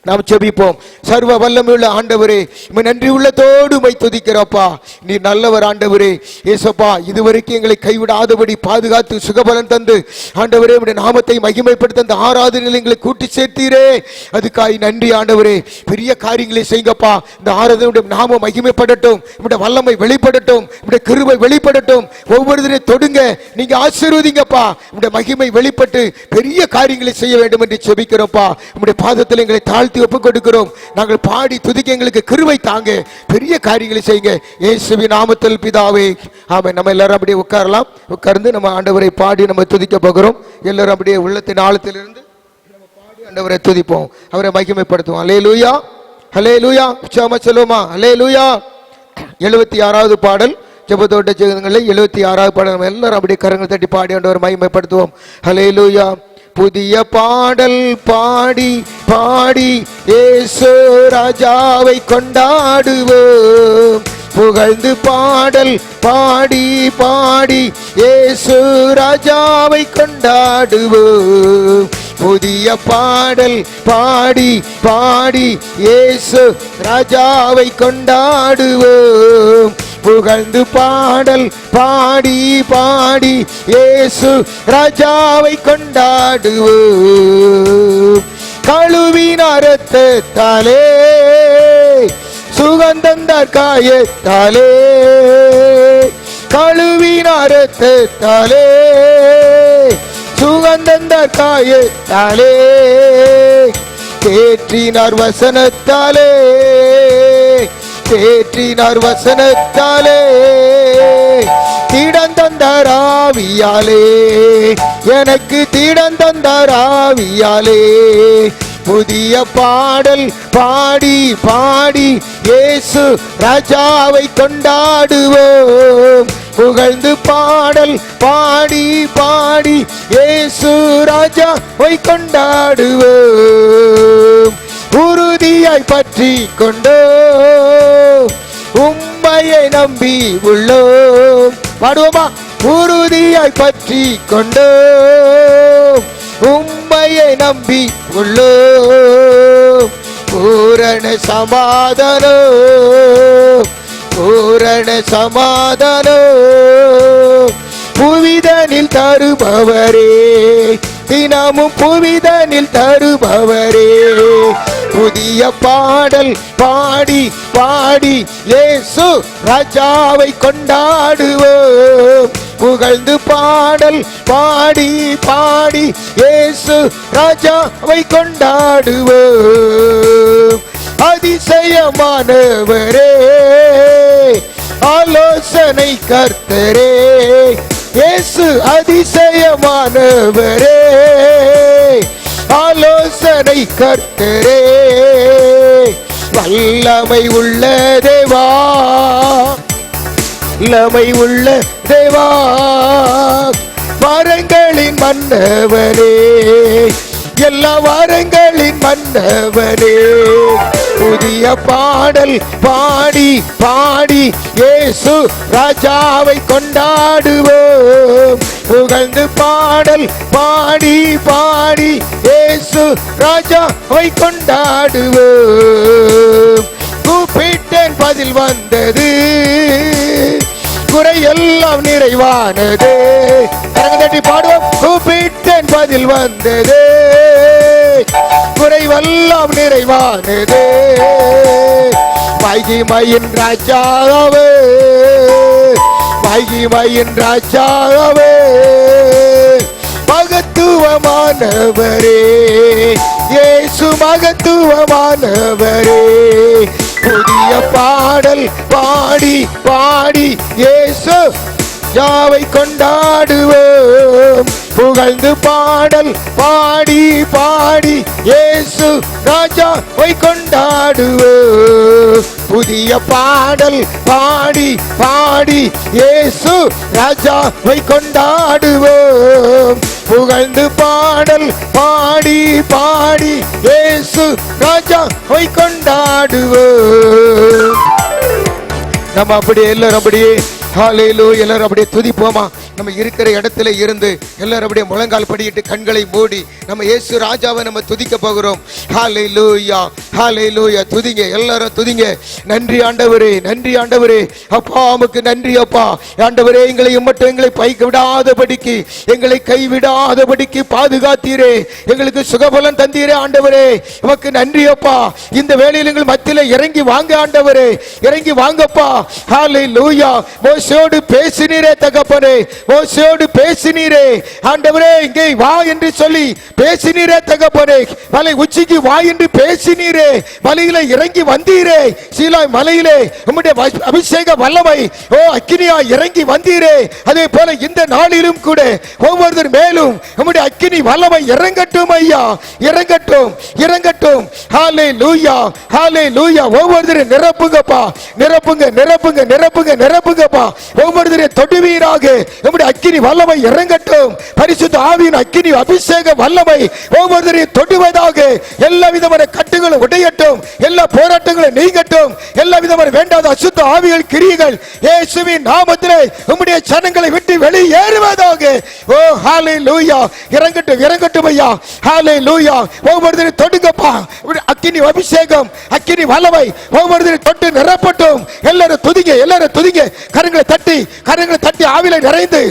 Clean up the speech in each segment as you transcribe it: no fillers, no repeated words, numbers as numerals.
நாம் ஜெபிப்போம். சர்வ வல்லமையுள்ள ஆண்டவரே, நன்றி உள்ளத்தோடு உம்மை துதிக்கிறோப்பா. நீர் நல்லவர் ஆண்டவரே. ஏசப்பா, இதுவரைக்கும் எங்களை கைவிடாதபடி பாதுகாத்து சுகபலன் தந்து ஆண்டவரே உம்முடைய நாமத்தை மகிமைப்படுத்த அந்த ஆராதனையில் எங்களை கூட்டி சேர்த்தீரே, அதுக்காய் நன்றி ஆண்டவரே. பெரிய காரியங்களை செய்யுங்கப்பா. இந்த ஆராதனையுடைய நாமம் மகிமைப்படட்டும், உம்முடைய வல்லமை வெளிப்படட்டும், உம்முடைய கிருபை வெளிப்படட்டும். ஒவ்வொருத்தரையும் தொடுங்க, நீங்க ஆசீர்வதிங்கப்பா. உம்முடைய மகிமை வெளிப்பட்டு பெரிய காரியங்களை செய்ய வேண்டும் என்று ஜெபிக்கிறோம்ப்பா. உம்முடைய பாதத்தில் எங்களை தாழ்த்தி ஒப்புக் கொடுக்கிறோம். நாங்கள் பாடி துதிக்க எங்களுக்கு கிருபை தாங்க, பெரிய காரியங்களை செய்யுங்க இயேசுவின் நாமத்தில் பிதாவே, ஆமென். நம்ம எல்லாரும் அப்படியே உட்காரலாம். உட்கார்ந்து நம்ம ஆண்டவரை பாடி நம்ம துதிக்க போகிறோம். எல்லாரும் அப்படியே உள்ளத்தின் ஆழத்திலிருந்து நம்ம பாடி ஆண்டவரை துதிப்போம், அவரை மகிமைப்படுத்துவோம். அல்லேலூயா, அல்லேலூயா. உற்சாகமா சொல்லுவோமா? அல்லேலூயா. 76வது பாடல் ஜெபத்தோட்ட ஜெகங்களை 76வது பாடல் நம்ம எல்லாரும் அப்படியே கரங்கள் தட்டி பாடி ஆண்டவரை மகிமைப்படுத்துவோம். அல்லேலூயா. புதிய பாடல் பாடி பாடி இயேசு ராஜாவை கொண்டாடுவோம். புகழ்ந்து பாடல் பாடி பாடி இயேசு ராஜாவை கொண்டாடுவோம். புதிய பாடல் பாடி பாடி இயேசு ராஜாவை கொண்டாடுவோம். புகழ்ந்து பாடல் பாடி பாடி இயேசு ராஜாவை கொண்டாடுவோம். கழுவின இரத்தத்தாலே சுகந்தந்தார் காயத்தாலே, கழுவின இரத்தத்தாலே சுகந்தந்தார் காயத்தாலே, தேற்றினார் வசனத்தாலே, தேற்றினார் வசனத்தாலே, திடந்தந்தார் ஆவியாலே, எனக்கு திடந்தந்தார் ஆவியாலே. புதிய பாடல் பாடி பாடி இயேசு ராஜாவை கொண்டாடுவோம். புகழ்ந்து பாடல் பாடி பாடி இயேசு ராஜாவை கொண்டாடுவோம். உறுதியாய் பற்றி கொண்டோ உம்மையை நம்பி உள்ளோம். பாடுவோமா? உறுதியாய் பற்றி கொண்டோ உம்மையை நம்பி உள்ளோம். பூரண சமாதானம், பூரண சமாதானம் புவிதனில் தருபவரே, தினமும் புவிதனில் தருபவரே. புதிய பாடல் பாடி பாடி இயேசு ராஜாவை கொண்டாடுவோம். புகழ்ந்து பாடல் பாடி பாடி இயேசு ராஜாவை கொண்டாடுவோம். அதிசயமானவரே, ஆலோசனை கர்த்தரே, இயேசு அதிசயமானவரே, ஆலோசனை கர்த்தரே, வல்லமை உள்ள தேவா, வல்லமை உள்ள தேவா, வரங்களின் மன்னவரே, எல்லா வரங்களின் மன்னவரே. புதிய பாடல் பாடி பாடி இயேசு ராஜாவை கொண்டாடுவோம். புகழ்ந்து பாடல் பாடி பாடி இயேசு ராஜாவை கொண்டாடுவோம். கூப்பிட்டேன் பதில் வந்தது, குறையெல்லாம் நிறைவானது. தட்டி பாடுவோம். கூப்பிட்டேன் பதில் வந்தது, குறைவெல்லாம் நிறைவானது. மகிமையின் ராஜாவே, மகிமையின் ராஜாவே, மகத்துவமானவரே, இயேசு மகத்துவமானவரே. புதிய பாடல் பாடி பாடி இயேசு ராஜாவை கொண்டாடுவோம். புகழ்ந்து பாடல் பாடி பாடி இயேசு ராஜாவை கொண்டாடுவோம். புதிய பாடல் பாடி பாடி இயேசு ராஜாவை கொண்டாடுவோம். புகழ்ந்து பாடல் பாடி பாடி இயேசு ராஜாவை கொண்டாடுவோம். நம்ம அப்படியே எல்லாரும் அப்படியே ஹல்லேலூயா எல்லாரும் அப்படியே துதிப்போமா? நம்ம இருக்கிற இடத்துல இருந்து எல்லாரும் அப்படியே முழங்கால் படியிட்டு கண்களை மூடி நம்ம இயேசு ராஜாவை நம்ம துதிக்க போகிறோம். ஹல்லேலூயா, ஹல்லேலூயா. துதிங்க, எல்லாரும் துதிங்க. நன்றி ஆண்டவரே, நன்றி ஆண்டவரே. அப்பா உமக்கு நன்றி அப்பா. ஆண்டவரே எங்களை மட்டும் எங்களை பைக்க விடாதபடிக்கு, எங்களை கைவிடாதபடிக்கு பாதுகாத்தீரே, எங்களுக்கு சுகபலன் தந்தீரே ஆண்டவரே. உமக்கு நன்றி அப்பா. இந்த வேளையில் எங்கள் மத்தியில இறங்கி வாங்க ஆண்டவரே, இறங்கி வாங்கப்பா. ஹல்லேலூயா. மோசேயோடு பேசினீரே தகப்பனே, மோசேயோடு பேசினீரே ஆண்டவரே. இங்கே வா என்று சொல்லி பேசினீரே தகப்பனே. மலை உச்சிக்கு வா என்று பேசினீரே, மலையில இறங்கி வந்தீரே. சீலாய் மலையிலே உம்முடைய அபிஷேக வல்லமை ஓ அக்கினியா இறங்கி வந்தீரே. அதே போல இந்த நாளிலும் கூட ஒவ்வொருத்தர் மேலும் உம்முடைய அக்கினி வல்லமை இறங்கட்டும் ஐயா, இறங்கட்டும், இறங்கட்டும். ஹல்லேலூயா, ஹல்லேலூயா. ஒவ்வொருத்தரும் நிரப்புங்கப்பா, நிரப்புங்க, நிரப்புங்க, நிரப்புங்க, நிரப்புங்கப்பா. ஒவ்வொருத்தரையும் தொடுவீராக உம்முடைய அக்கினி வல்லமை இறங்கட்டும். பரிசுத்த ஆவியின் அக்கினி அபிஷேக வல்லமை ஒவ்வொருத்தரையும் தொடுவதாக. எல்லா விதமான கட்டுகளும் உடையட்டும், எல்லா போராட்டங்களும் நீங்கட்டும், எல்லா விதமான வேண்டாத அசுத்த ஆவிகள் கிரியைகள் இயேசுவின் நாமத்திலே உம்முடைய ஜனங்களை விட்டு வெளியேறுவதாக. ஓ ஹல்லேலூயா. இறங்கட்டும், இறங்கட்டும் ஐயா. ஹல்லேலூயா. ஒவ்வொருத்தரையும் தொடுங்கப்பா. அக்கினி அபிஷேகம், அக்கினி வல்லமை ஒவ்வொருத்தரையும் தொட்டு நிரப்பட்டும். எல்லாரும் துதிங்க, எல்லாரும் துதிங்க. கரங்களை தட்டி, கரங்களை தட்டி ஆவியிலே நிறைந்து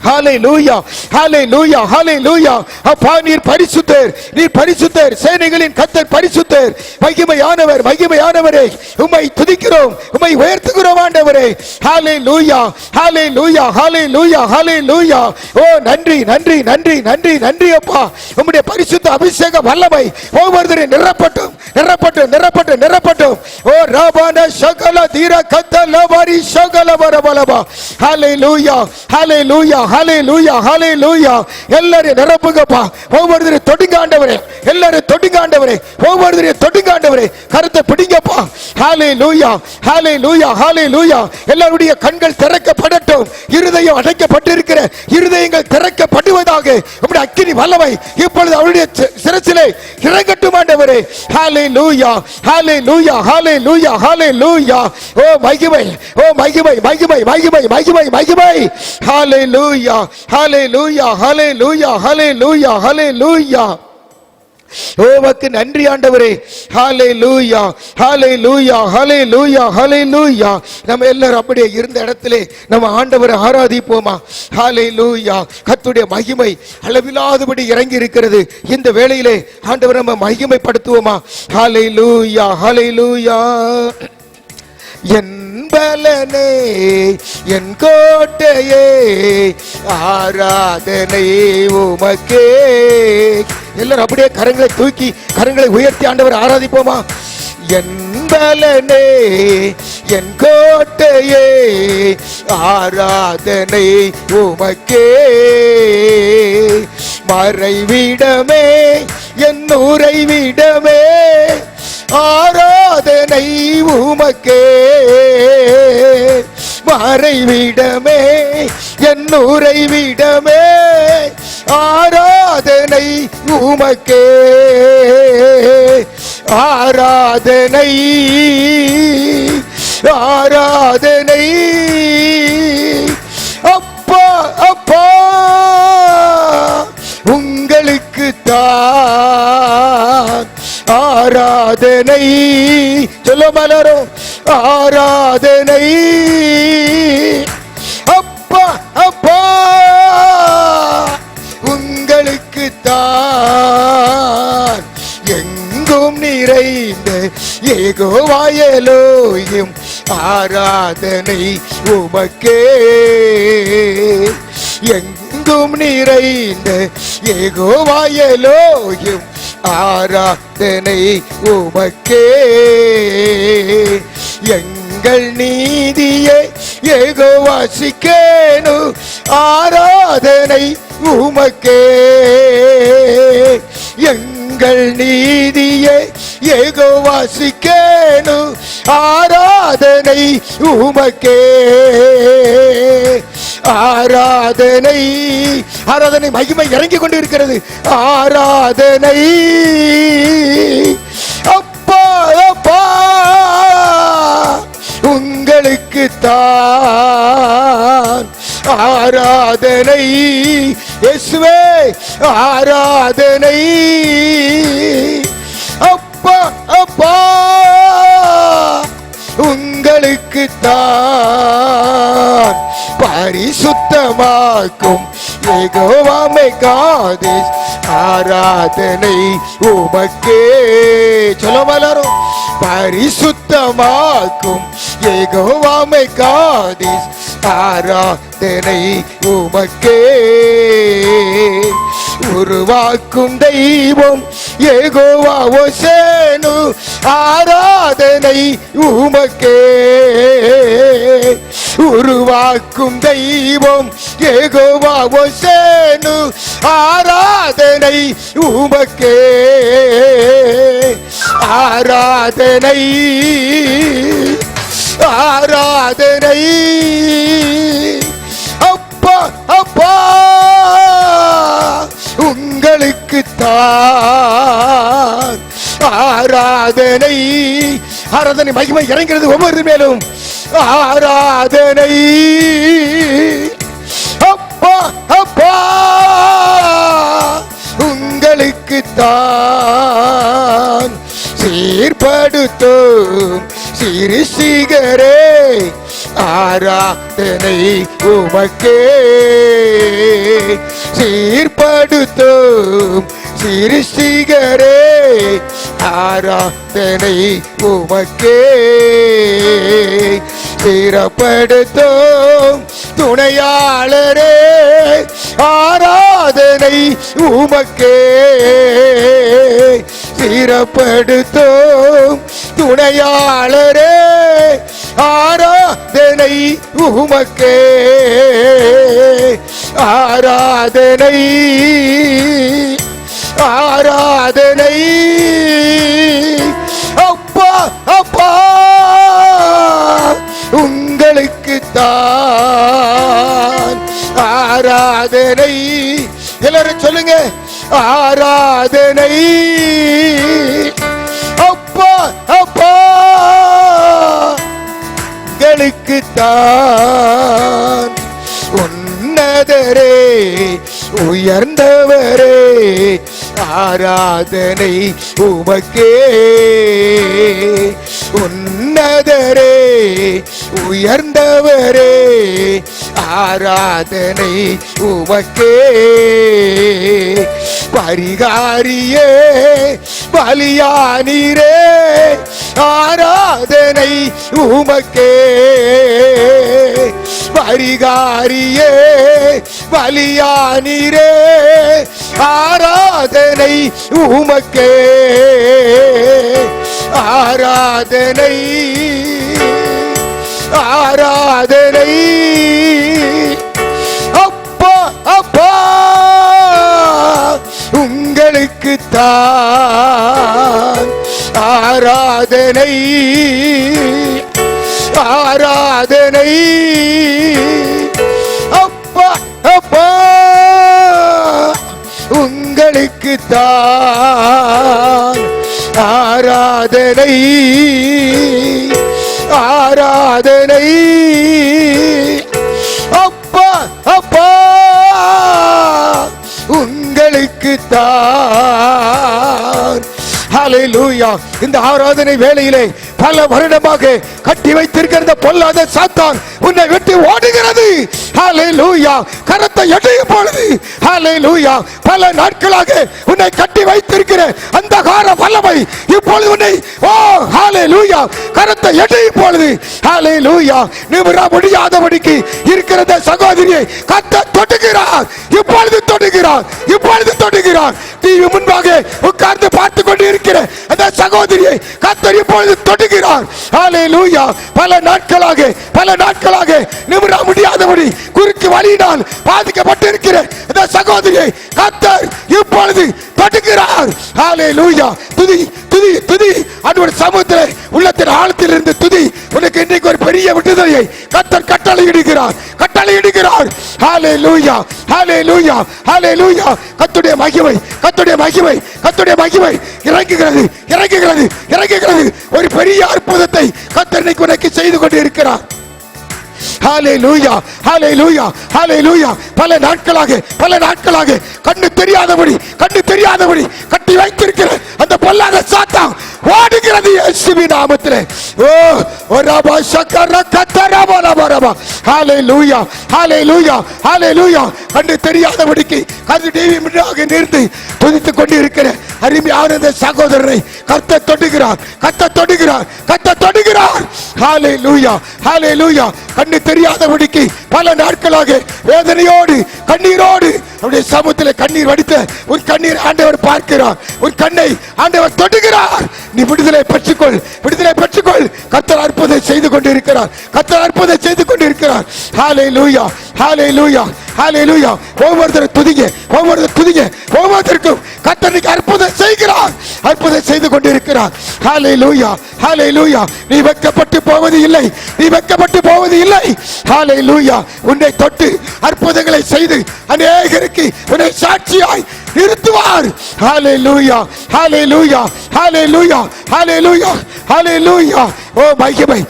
ஹல்லேலூயா, ஹல்லேலூயா, ஹல்லேலூயா. அப்பா நீர் பரிசுத்தர், நீர் பரிசுத்தர், சேனைகளின் கர்த்தர் பரிசுத்தர், மகிமையானவர், மகிமையானவரே. உம்மை துதிக்கிறோம், உம்மை உயர்த்துகிறோம் ஆண்டவரே. ஹல்லேலூயா, ஹல்லேலூயா, ஹல்லேலூயா, ஹல்லேலூயா. ஓ நன்றி, நன்றி, நன்றி, நன்றி, நன்றி அப்பா. உம்முடைய பரிசுத்த அபிஷேக வல்லமை ஒவ்வொருத்தரையும் நிரப்பட்டும், நிரப்பட்டும், நிரப்பட்டும், நிரப்பட்டும். ஓ ராபான சகல தீர கத்த லபாரி சகல வரபலபா. ஹல்லேலூயா, ஹல்லேலூயா, ஹல்லேலூயா, ஹல்லேலூயா. எல்லாரும் நிரப்புங்கப்பா. ஒவ்வொருத்தரையும் தொடுங்க ஆண்டவரே, எல்லாரும் தொடுங்க ஆண்டவரே, ஒவ்வொருத்தரையும் தொடுங்க ஆண்டவரே. கருத்தை பிடிங்கப்பா. ஹல்லேலூயா, ஹல்லேலூயா, ஹல்லேலூயா. எல்லாருடைய கண்கள் திறக்கப்படட்டும். இருதயம் அடைக்கப்பட்டிருக்கிற இருதயங்கள் திறக்கப்படுவதாக. உம்முடைய அக்கினி வல்லமை இப்பொழுது அவருடைய சிரசிலே இறங்கட்டும் ஆண்டவரே. ஹல்லேலூயா, ஹல்லேலூயா, ஹல்லேலூயா, ஹல்லேலூயா. ஓ மகிமை, ஓ மகிமை, மகிமை, மகிமை, மகிமை, மகிமை. ஹல்லேலூயா, ஹல்லேலூயா, ஹல்லேலூயா, ஹல்லேலூயா, ஹல்லேலூயா. ஓமக்கு நன்றி ஆண்டவரே. ஹல்லேலூயா, ஹல்லேலூயா, ஹல்லேலூயா, ஹல்லேலூயா. நம்ம எல்லாரும் அப்படியே இருந்த இடத்திலே நம்ம ஆண்டவரை ஆராதிப்போமா. ஹல்லேலூயா. கர்த்தருடைய மகிமை அளவில்லாதபடி இறங்கி இருக்கிறது. இந்த வேளையிலே ஆண்டவரை நம்ம மகிமைப்படுத்துவோமா. ஹல்லேலூயா, ஹல்லேலூயா. என் பலனே, என் கோட்டையே, ஆராதனை உமக்கே. எல்லாரும் அப்படியே கரங்களை தூக்கி கரங்களை உயர்த்தி ஆண்டவர் ஆராதிப்போமா. என் பலனே, என் கோட்டையே, ஆராதனை உமக்கே. மறைவிடமே, என் உறைவிடமே, ஆராதனை உமக்கே. மறைவிடமே, என் உறைவிடமே, ஆராதனை உமக்கே. ஆராதனை, ஆராதனை. அப்பா, அப்பா உங்களுக்கு தான் ஆராதனை. சொல்ல மலரும் ஆராதனை. அப்பா, அப்பா உங்களுக்கு தான் எங்கும் நிறைந்த யெகோவா எலோஹிம், ஆராதனை உமக்கே. எங்கும் நிறைந்த யெகோவா எலோஹிம், ஆராதனை உமக்கே. எங்கள் நீதியை யெகோவா சிக்கேனு, ஆராதனை உமக்கே. எங்கள் நீதியை யெகோவா சிக்கேனு, ஆராதனை உமக்கே. ஆராதனை, ஆராதனை மகிமை இறங்கி கொண்டு இருக்கிறது. ஆராதனை. அப்பா, அப்பா உங்களுக்கு தான் ஆராதனை. ஆராதனை இயேசுவே ஆராதனை. அப்பா அப்பா உங்களுக்கு தான் பரிசுத்தமாக்கும் யெகோவாமே காதேஸ் ஆராதனை உமக்கே. சொல்லுவோம் எல்லாரும். பரிசுத்தமாக்கும் யெகோவாமே காதேஸ் ஆராதனை உமக்கே. உருவாக்கும் தெய்வம் யெகோவா ஓசேனு ஆராதனை உமக்கே. உருவாக்கும் தெய்வம் யெகோவா ஓசேனு ஆராதனை உமக்கே. ஆராதனை ஆராதனை. அப்பா அப்பா உங்களுக்கு தான் ஆராதனை. ஆராதனை மகிமை இறங்கிறது ஒவ்வொரு மேலும். ஆராதனை அப்பா அப்பா உங்களுக்கு தான். சீர்படுத்தும் சிறுசிகரே ஆராதனை உமக்கே. சீர்படுத்தும் சிறுசிகரே ஆராதனை உமக்கே. ஸ்திரப்படுத்தும் துணையாளரே ஆராதனை உமக்கே. ஸ்திரப்படுத்தும் துணையாளரே ஆராதனை உமக்கே. ஆராதனை ஆராதனை. அப்பா அப்பா உங்களுக்கு தான் ஆராதனை. எல்லாரும் சொல்லுங்க. ஆராதனை அப்பா அப்பா உங்களுக்கு தான். உன்னதரே உயர்ந்தவரே ஆராதனை உமக்கே. உன்னதரே உயர்ந்தவரே ஆராதனை உமக்கே. பரிகாரியே பலியானீரே ஆராதனை உமக்கே. பரிகாரியே பலியானீரே ஆராதனை உமக்கே. ஆராதனை ஆராதனை. அப்பா அப்பா உங்களுக்கு தான் ஆராதனை. ஆராதனை அப்பா அப்பா உங்களுக்கு தான் ஆராதனை. ஆராதனை அப்பா அப்பா உங்களுக்கு தான். ஹல்லேலூயா. இந்த ஆராதனை வேளையிலே பல வருடமாக கட்டி வைத்திருக்கிற பொல்லாத சாத்தான் உன்னை விட்டு ஓடுகிறது. ஹல்லேலூயா. கரத்தை எட்டும் பொழுது ஹல்லேலூயா பல நாட்களாக உன்னை கட்டி வைத்திருக்கிற அந்த கார வல்லமை இப்பொழுது உன்னை ஓ ஹல்லேலூயா கரத்தை எட்டும் பொழுது ஹல்லேலூயா நிமிர முடியாதபடிக்கு இருக்கிற சகோதரியை கர்த்தர் தொடுகிறார். இப்பொழுது தொடுகிறார். இப்பொழுது தொடுகிறார். டிவி முன்பாக உட்கார்ந்து பார்த்து கொண்டு இருக்கிற அந்த சகோதரியை கர்த்தர் இப்பொழுது தொடுகிறார். ஹல்லேலூயா. பல நாட்களாக நிமிர முடியாதபடி குறுக்கு வழியினால் பாதிக்கப்பட்டிருக்கிற அந்த சகோதரியை கர்த்தர் இப்பொழுது தொடுகிறார். ஹல்லேலூயா. துதி துதி துதி. ஆண்டவர் சமூகத்திலே உள்ளத்தின் ஆழத்தில் இருந்து துதி. உனக்கு இன்றைக்கு ஒரு பெரிய விடுதலையை கர்த்தர் கட்டளையிடுகிறார். ஹல்லேலூயா. ஹல்லேலூயா. ஹல்லேலூயா. கர்த்தருடைய மகிமை கர்த்தருடைய மகிமை கர்த்தருடைய மகிமை இறங்குகிறது இறங்குகிறது இறங்குகிறது. ஒரு பெரிய அற்புதத்தை கர்த்தர் இன்னைக்கு உனக்கு செய்து கொண்டு இருக்கிறார். ஹalleluya ஹalleluya ஹalleluya. பல நாட்களாக கண்ணு தெரியாதபடி கட்டி வைத்திருக்கிற அந்த பொல்லாத சாத்தான் ஓடுகிறது இயேசுவின் நாமத்திலே. ஓ ரபா ஷக்கர கத்தரபலபரபா. ஹalleluya ஹalleluya ஹalleluya. கண்ணு தெரியாதபடிக்கு கது டிவி முன்னாக நிறுத்தி துதித்துக் கொண்டு இருக்கிற அருமையான சகோதரரை கர்த்தர் தொடுகிறார். ஹalleluya ஹalleluya. கண்ணு தெரியாதபடிக்கு பல நாட்களாக வேதனையோடு கண்ணீரோடு அவருடைய சமூகத்தில் கண்ணீர் வடித்த உன் கண்ணீர் ஆண்டவர் பார்க்கிறார். உன் கண்ணை ஆண்டவர் தொடுகிறார். நீ விடுதலை பெற்றுக்கொள். கர்த்தர் அற்புதம் செய்து கொண்டிருக்கிறார். ஹalleluya ஹalleluya ஹalleluya. ஒவ்வொருத்தரும் துதிங்க. ஒவ்வொருத்தருக்கும் கர்த்தர் அற்புதம் செய்து கொண்டிருக்கிறார். ஹalleluya ஹalleluya. நீ வெட்கப்பட்டு போவது இல்லை. ஹalleluya. உன்னை தொட்டு அற்புதங்களை செய்து அநேகருக்கு உன்னை சாட்சியாய் நிறுத்துவார். ஹalleluya ஹalleluya ஹalleluya ஹalleluya ஹalleluya. ஓ மகிமை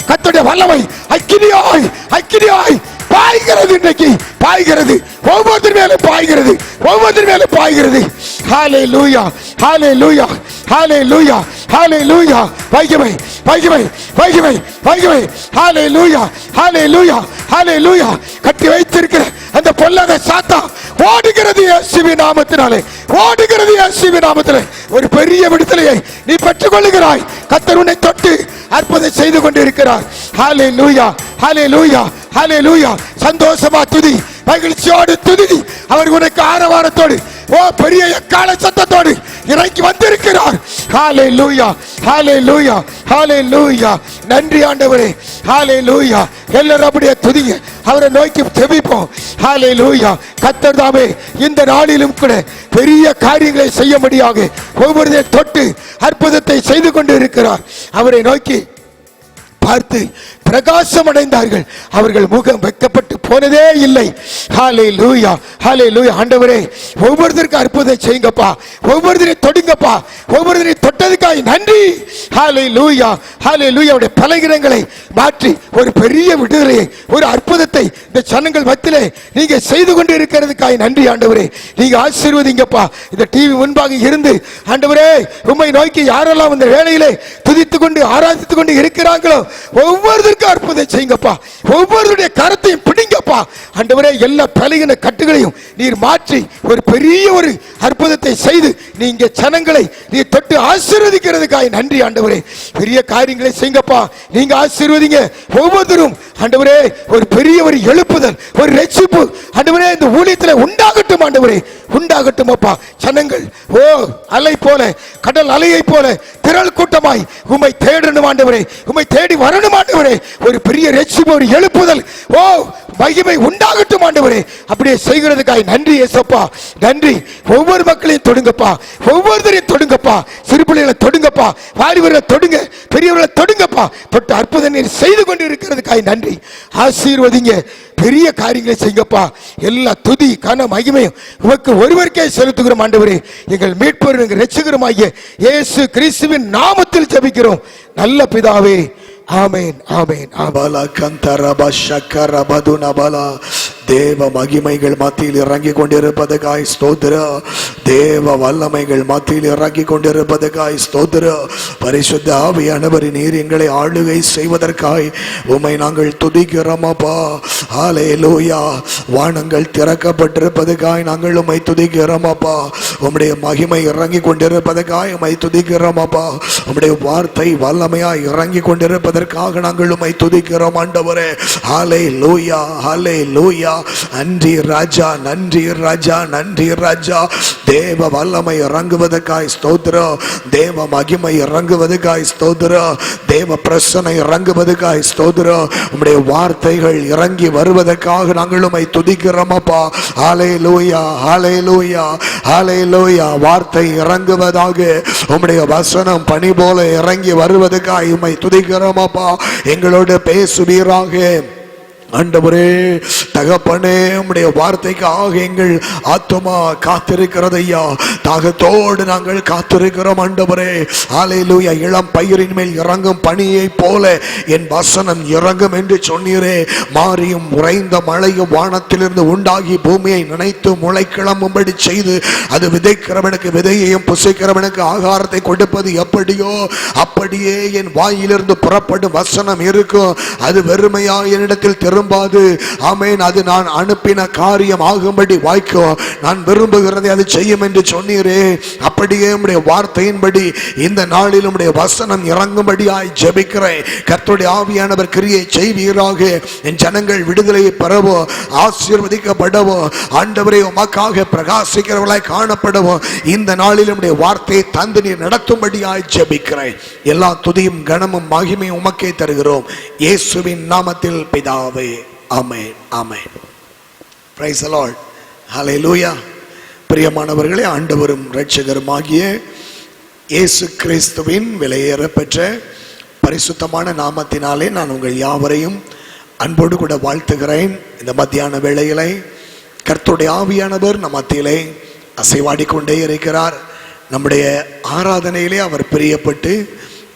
கர்த்தருடைய வல்லமை அக்கினியாய் பாய்கிறது. இன்றைக்கு பாய்கிறது. ஒவ்வொருத்தர் மேலும் பாய்கிறது. ஹalleluya ஹalleluya ஹalleluya ஹalleluya. மகிமை ஹalleluya ஹalleluya ஹalleluya. கட்டி வைத்திருக்கிற அந்த பொல்லாத சாத்தான் ஓடுகிறது இயேசுவின் நாமத்தினாலே. ஒரு பெரிய விடுதலையை நீ பெற்றுக் கொள்ளுகிறாய். கர்த்தர் உன்னை தொட்டு அற்புதம் செய்து கொண்டிருக்கிறார். ஹalleluya ஹalleluya ஹalleluya. சந்தோஷமா துதி, மகிழ்ச்சியோடு துதி. அவர் உனக்கு ஆரவாரத்தோடு பெரிய எக்கால சத்தத்தோடு இறங்கி வந்திருக்கிறார். ஹalleluya ஹalleluya ஹalleluya. நன்றி ஆண்டவரே. ஹalleluya. எல்லாரும் அப்படியே துதிங்க. அவரை நோக்கி ஜெபிப்போம். ஹalleluya. கர்த்தர் தாமே இந்த நாளிலும் கூட பெரிய காரியங்களை செய்யும்படியாக ஒவ்வொருவரையும் தொட்டு அற்புதத்தை செய்து கொண்டு இருக்கிறார். அவரை நோக்கி பார்த்து பிரகாசம் அடைந்தார்கள். அவர்கள் முகம் வைக்கப்பட்டு போனதே இல்லை. ஹalleluya ஹalleluya. ஆண்டவரே ஒவ்வொருத்தருக்கு அற்புதம் செய்யுங்கப்பா. ஒவ்வொருத்தரை தொடுங்கப்பா. ஒவ்வொருத்தரை தொட்டதுக்காய் நன்றி. ஹalleluya ஹalleluya. அவருடைய பலகீனங்களை மாற்றி ஒரு பெரிய விடுதலையை, ஒரு அற்புதத்தை இந்த ஜனங்கள் மத்தியிலே நீங்க செய்து கொண்டு இருக்கிறதுக்காய் நன்றி ஆண்டவரே. நீங்க ஆசீர்வதிங்கப்பா. இந்த டிவி முன்பாக இருந்து ஆண்டவரே உம்மை நோக்கி யாரெல்லாம் இந்த வேளையிலே துதித்துக் கொண்டு ஆராதித்துக் கொண்டு இருக்கிறாங்களோ ஒவ்வொருத்தருக்கும் அற்புதம் செய்யுங்கப்பா. ஒவ்வொருடைய கரத்தையும் பிடிங்கப்பா. ஆண்டவரே எல்லா பலகீன கட்டுகளையும் நீர் மாற்றி ஒரு பெரிய ஒரு அற்புதத்தை செய்து நீங்க ஜனங்களை நீ தொட்டு ஆசீர்வதிக்கிறதுக்காக நன்றி ஆண்டவரே. பெரிய காரியங்களை செய்யுங்கப்பா. நீங்க ஆசீர்வதிங்க. ஒவ்வொருத்தரும் ஆண்டவரே ஒரு பெரிய ஒரு எழுப்புதல், ஒரு ரட்சிப்பு ஆண்டவரே இந்த ஊழியத்தில் உண்டாகட்டும் ஆண்டவரே. உண்டாகட்டும் அப்பா. ஜனங்கள் அலை போல, கடல் அலையை போல திரள் கூட்டமாய் உம்மை தேடணும் ஆண்டவரே. உம்மை தேடி வரணும் ஆண்டவரே. ஒரு பெரிய ரட்சிப்பு, ஒரு எழுப்புதல் மகிமை உண்டாகட்டும் ஆண்டவரே. அப்படியே செய்கிறதுக்காக நன்றி ஏசப்பா. நன்றி. ஒவ்வொரு மக்களையும் தொடுங்கப்பா. ஒவ்வொருத்தரையும் தொடுங்கப்பா. சிறு பிள்ளைகளை தொடுங்கப்பா. வாலிபர்களை தொடுங்க. பெரியவர்களை தொடுங்கப்பா. தொட்டு அற்புதம் நீர் செய்து கொண்டு இருக்கிறதுக்காக நன்றி. ஆசீர்வதிங்க. பெரிய காரியங்களை செய்யுங்கப்பா. எல்லா துதி கன மகிமையும் உமக்கு ஒருவருக்கே செலுத்துகிறோம் ஆண்டவரே. எங்கள் மீட்பர் எங்கள் இரட்சகருமாகிய இயேசு கிறிஸ்துவின் நாமத்தில் ஜெபிக்கிறோம் நல்ல பிதாவே. ஆமென் ஆமென். அபல கந்தரப ஷக்கரபதுன பல. தேவ மகிமைகள் மத்தியில் இறங்கி கொண்டிருப்பதற்காய் ஸ்தோத்திர. தேவ வல்லமைகள் மத்தியில் இறங்கி கொண்டிருப்பதற்காய் ஸ்தோத்திர. பரிசுத்த ஆவியானவர் நீர் எங்களை ஆளுகை செய்வதற்காய் உம்மை நாங்கள் துதிக்கிறோம் அப்பா. ஹalleluya. வானங்கள் திறக்கப்பட்டிருப்பதற்காய் நாங்கள் உம்மை துதிக்கிறோம் அப்பா. உம்முடைய மகிமை இறங்கி கொண்டிருப்பதற்காய் உம்மை துதிக்கிறோம் அப்பா. உம்முடைய வார்த்தை வல்லமையாய் இறங்கி கொண்டிருப்பதற்காக நாங்கள் உம்மை துதிக்கிறோம் ஆண்டவரே. ஹalleluya ஹalleluya. நன்றி ராஜா, நன்றி ராஜா, நன்றி ராஜா. தேவ வல்லமை இறங்குவதற்காய் ஸ்தோத்திரம். தேவ மகிமை இறங்குவதற்காய் ஸ்தோத்திரம். தேவ பிரசன்னம் இறங்குவதற்காய் ஸ்தோத்திரம். உம்முடைய வார்த்தைகள் இறங்கி வருவதற்காக நாங்கள் உம்மை துதிக்கிறோம் அப்பா. ஹalleluya ஹalleluya ஹalleluya. வார்த்தை இறங்குவதாக, உம்முடைய வசனம் பனி போல இறங்கி வருவதற்காக உம்மை துதிக்கிறோம் அப்பா. எங்களோடு பேசுவீராக. ஆண்டவரே தகப்பனே, உம்முடைய வார்த்தைக்காக எங்கள் ஆத்துமா காத்திருக்கிறது ஐயா. தாகத்தோடு நாங்கள் காத்திருக்கிறோம் ஆண்டவரே. ஹல்லேலூயா. இளம் பயிரின் மேல் இறங்கும் பனியை போல என் வசனம் இறங்கும் என்று சொன்னீரே. மாறியும் உறைந்த மழையும் வானத்திலிருந்து உண்டாகி பூமியை நினைத்து முளை கிளம்பும்படி செய்து அது விதைக்கிறவனுக்கு விதையையும் புசிக்கிறவனுக்கு ஆகாரத்தை கொடுப்பது எப்படியோ அப்படியே என் வாயிலிருந்து புறப்படும் வசனம் இருக்கும். அது வெறுமையா என்னிடத்தில் திரும்பாது. ஆமென். அது நான் அனுப்பின காரியம் ஆகும்படி வாய்க்கும். நான் விரும்புகிறதை அது செய்யும் என்று சொன்னீரே. அப்படியே உம்முடைய வார்த்தையின்படி இந்த நாளில் உம்முடைய வசனம் இறங்கும்படியாய் ஜெபிக்கிறேன். கர்த்தருடைய ஆவியானவர் கிரியை செய்வீராக. என் ஜனங்கள் விடுதலையை பெறவும் ஆசீர்வதிக்கப்படவும் ஆண்டவரே உமக்காக பிரகாசிக்கிறவர்களாய் காணப்படவும் இந்த நாளில் உம்முடைய வார்த்தையை தந்து நீர் நடத்தும்படியாய் ஜெபிக்கிறேன். எல்லா துதியும் கனமும் மகிமையும் உமக்கே தருகிறோம் இயேசுவின் நாமத்தில் பிதாவே. Amen. Amen. Praise the Lord. Hallelujah. பிரியமானவர்களே, ஆண்டவரும் இரட்சகருமாகிய இயேசு கிறிஸ்துவின் விலையேறப்பெற்ற பரிசுத்தமான நாமத்தினாலே நான் உங்கள் யாவரையும் அன்போடு கூட வாழ்த்துகிறேன். இந்த மத்தியான வேளையிலே கர்த்தருடைய ஆவியானவர் நம் மத்தியிலே அசைவாடி கொண்டே இருக்கிறார். நம்முடைய ஆராதனையிலே அவர் பிரியப்பட்டு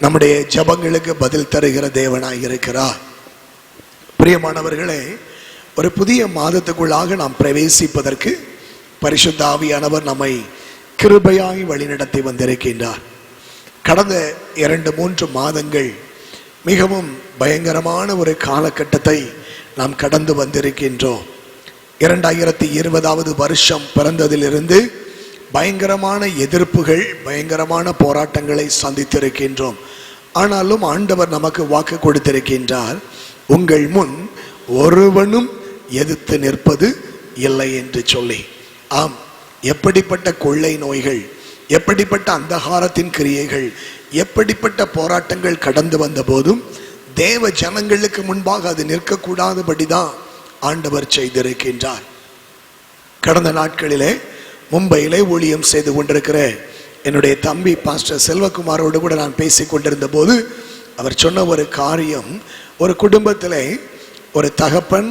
நம்முடைய ஜெபங்களுக்கு பதில் தருகிற தேவனாய் இருக்கிறார். பிரியமானவர்களே, ஒரு புதிய மாதத்துக்குள்ளாக நாம் பிரவேசிப்பதற்கு பரிசுத்த ஆவியானவர் நம்மை கிருபையாய் வழிநடத்தி வந்திருக்கின்றார். கடந்த 2-3 மாதங்கள் மிகவும் பயங்கரமான ஒரு காலகட்டத்தை நாம் கடந்து வந்திருக்கின்றோம். 2020வது வருஷம் பிறந்ததிலிருந்து பயங்கரமான எதிர்ப்புகள், பயங்கரமான போராட்டங்களை சந்தித்திருக்கின்றோம். ஆனாலும் ஆண்டவர் நமக்கு வாக்கு கொடுத்திருக்கின்றார், உங்கள் முன் ஒருவனும் எதிர்த்து நிற்பது இல்லை என்று சொல்லி. ஆம், எப்படிப்பட்ட கொள்ளை நோய்கள், எப்படிப்பட்ட அந்தகாரத்தின் கிரியைகள், எப்படிப்பட்ட போராட்டங்கள் கடந்து வந்த போதும் தேவ ஜனங்களுக்கு முன்பாக அது நிற்கக்கூடாதபடிதான் ஆண்டவர் செய்திருக்கின்றார். கடந்த நாட்களிலே மும்பையிலே ஊழியம் செய்து கொண்டிருக்கிற என்னுடைய தம்பி பாஸ்டர் செல்வகுமாரோடு கூட நான் பேசிக் கொண்டிருந்த போது அவர் சொன்ன ஒரு காரியம், ஒரு குடும்பத்திலே ஒரு தகப்பன்,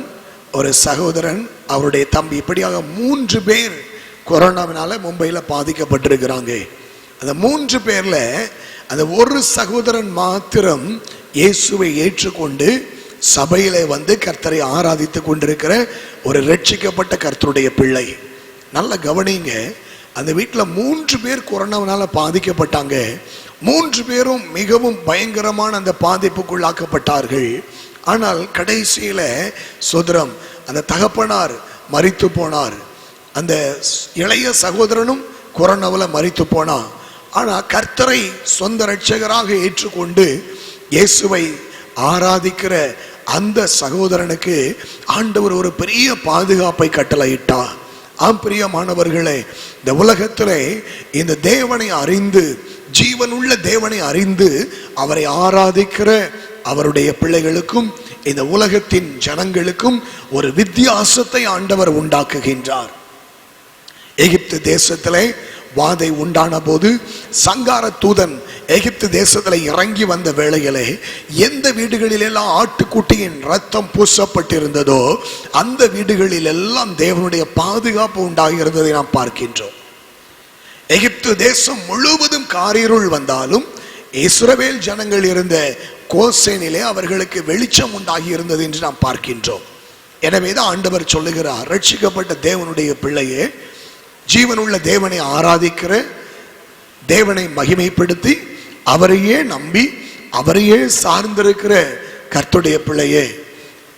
ஒரு சகோதரன், அவருடைய தம்பி, இப்படியாக 3 பேர் கொரோனாவினால மும்பையில பாதிக்கப்பட்டிருக்கிறாங்க. அந்த 3 பேர்ல அந்த ஒரு சகோதரன் மாத்திரம் இயேசுவை ஏற்றுக்கொண்டு சபையிலே வந்து கர்த்தரை ஆராதித்துக் கொண்டிருக்கிற ஒரு ரட்சிக்கப்பட்ட கர்த்தருடைய பிள்ளை. நல்ல கவனிங்க, அந்த வீட்டில் 3 பேர் கொரோனாவினால பாதிக்கப்பட்டாங்க. 3 பேரும் மிகவும் பயங்கரமான அந்த பாதிப்புக்குள்ளாக்கப்பட்டார்கள். ஆனால் கடைசியில சோதரம் அந்த தகப்பனார் மரித்து போனார். அந்த இளைய சகோதரனும் கொரோனாவில் மரித்து போனான். ஆனால் கர்த்தரை சொந்த இரட்சகராக ஏற்றுக்கொண்டு இயேசுவை ஆராதிக்கிற அந்த சகோதரனுக்கு ஆண்டவர் ஒரு பெரிய பாதுகாப்பை கட்டளையிட்டார். ஆம் பிரியமானவர்களே, இந்த உலகத்திலே இந்த தேவனை அறிந்து, ஜீவனுள்ள தேவனை அறிந்து அவரை ஆராதிக்கிற அவருடைய பிள்ளைகளுக்கும் இந்த உலகத்தின் ஜனங்களுக்கும் ஒரு வித்தியாசத்தை ஆண்டவர் உண்டாக்குகின்றார். எகிப்து தேசத்திலே வாதை உண்டான போது சங்கார தூதன் எகிப்து தேசத்தில் இறங்கி வந்த வேளையிலே எந்த வீடுகளிலெல்லாம் ஆட்டுக்குட்டியின் ரத்தம் பூசப்பட்டிருந்ததோ அந்த வீடுகளில் எல்லாம் தேவனுடைய பாதுகாப்பு உண்டாகிறதை நாம் பார்க்கின்றோம். எகிப்து தேசம் முழுவதும் காரிருள் வந்தாலும் இஸ்ரவேல் ஜனங்கள் இருந்த கோசேனிலே அவர்களுக்கு வெளிச்சம் உண்டாகி இருந்தது என்று நாம் பார்க்கின்றோம். எனவேதான் ஆண்டவர் சொல்லுகிறார், ரட்சிக்கப்பட்ட தேவனுடைய பிள்ளையே, ஜீவனுள்ள தேவனை ஆராதிக்கிற, தேவனை மகிமைப்படுத்தி அவரையே நம்பி அவரையே சார்ந்திருக்கிற கர்த்தருடைய பிள்ளையே,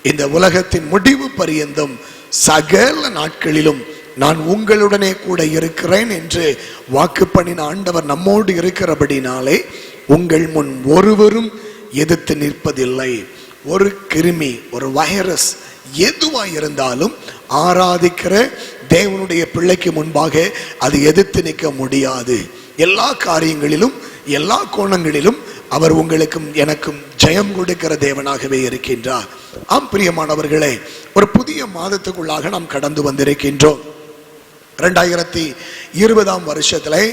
இந்த உலகத்தின் முடிவு பரியந்தம் சகல நாட்களிலும் நான் உங்களுடனே கூட இருக்கிறேன் என்று வாக்கு பண்ணின ஆண்டவர் நம்மோடு இருக்கிறபடினாலே உங்கள் முன் ஒருவரும் எதிர்த்து நிற்பதில்லை. ஒரு கிருமி, ஒரு வைரஸ் எதுவாக இருந்தாலும் ஆராதிக்கிற தேவனுடைய பிள்ளைக்கு முன்பாக அது எதிர்த்து நிற்க முடியாது. எல்லா காரியங்களிலும் எல்லா கோணங்களிலும் அவர் உங்களுக்கும் எனக்கும் ஜெயம் கொடுக்கிற தேவனாகவே இருக்கின்றார். ஆம் பிரியமானவர்களே, ஒரு புதிய மாதத்துக்குள்ளாக நாம் கடந்து வந்திருக்கின்றோம். 2020ஆம் வருஷத்திலே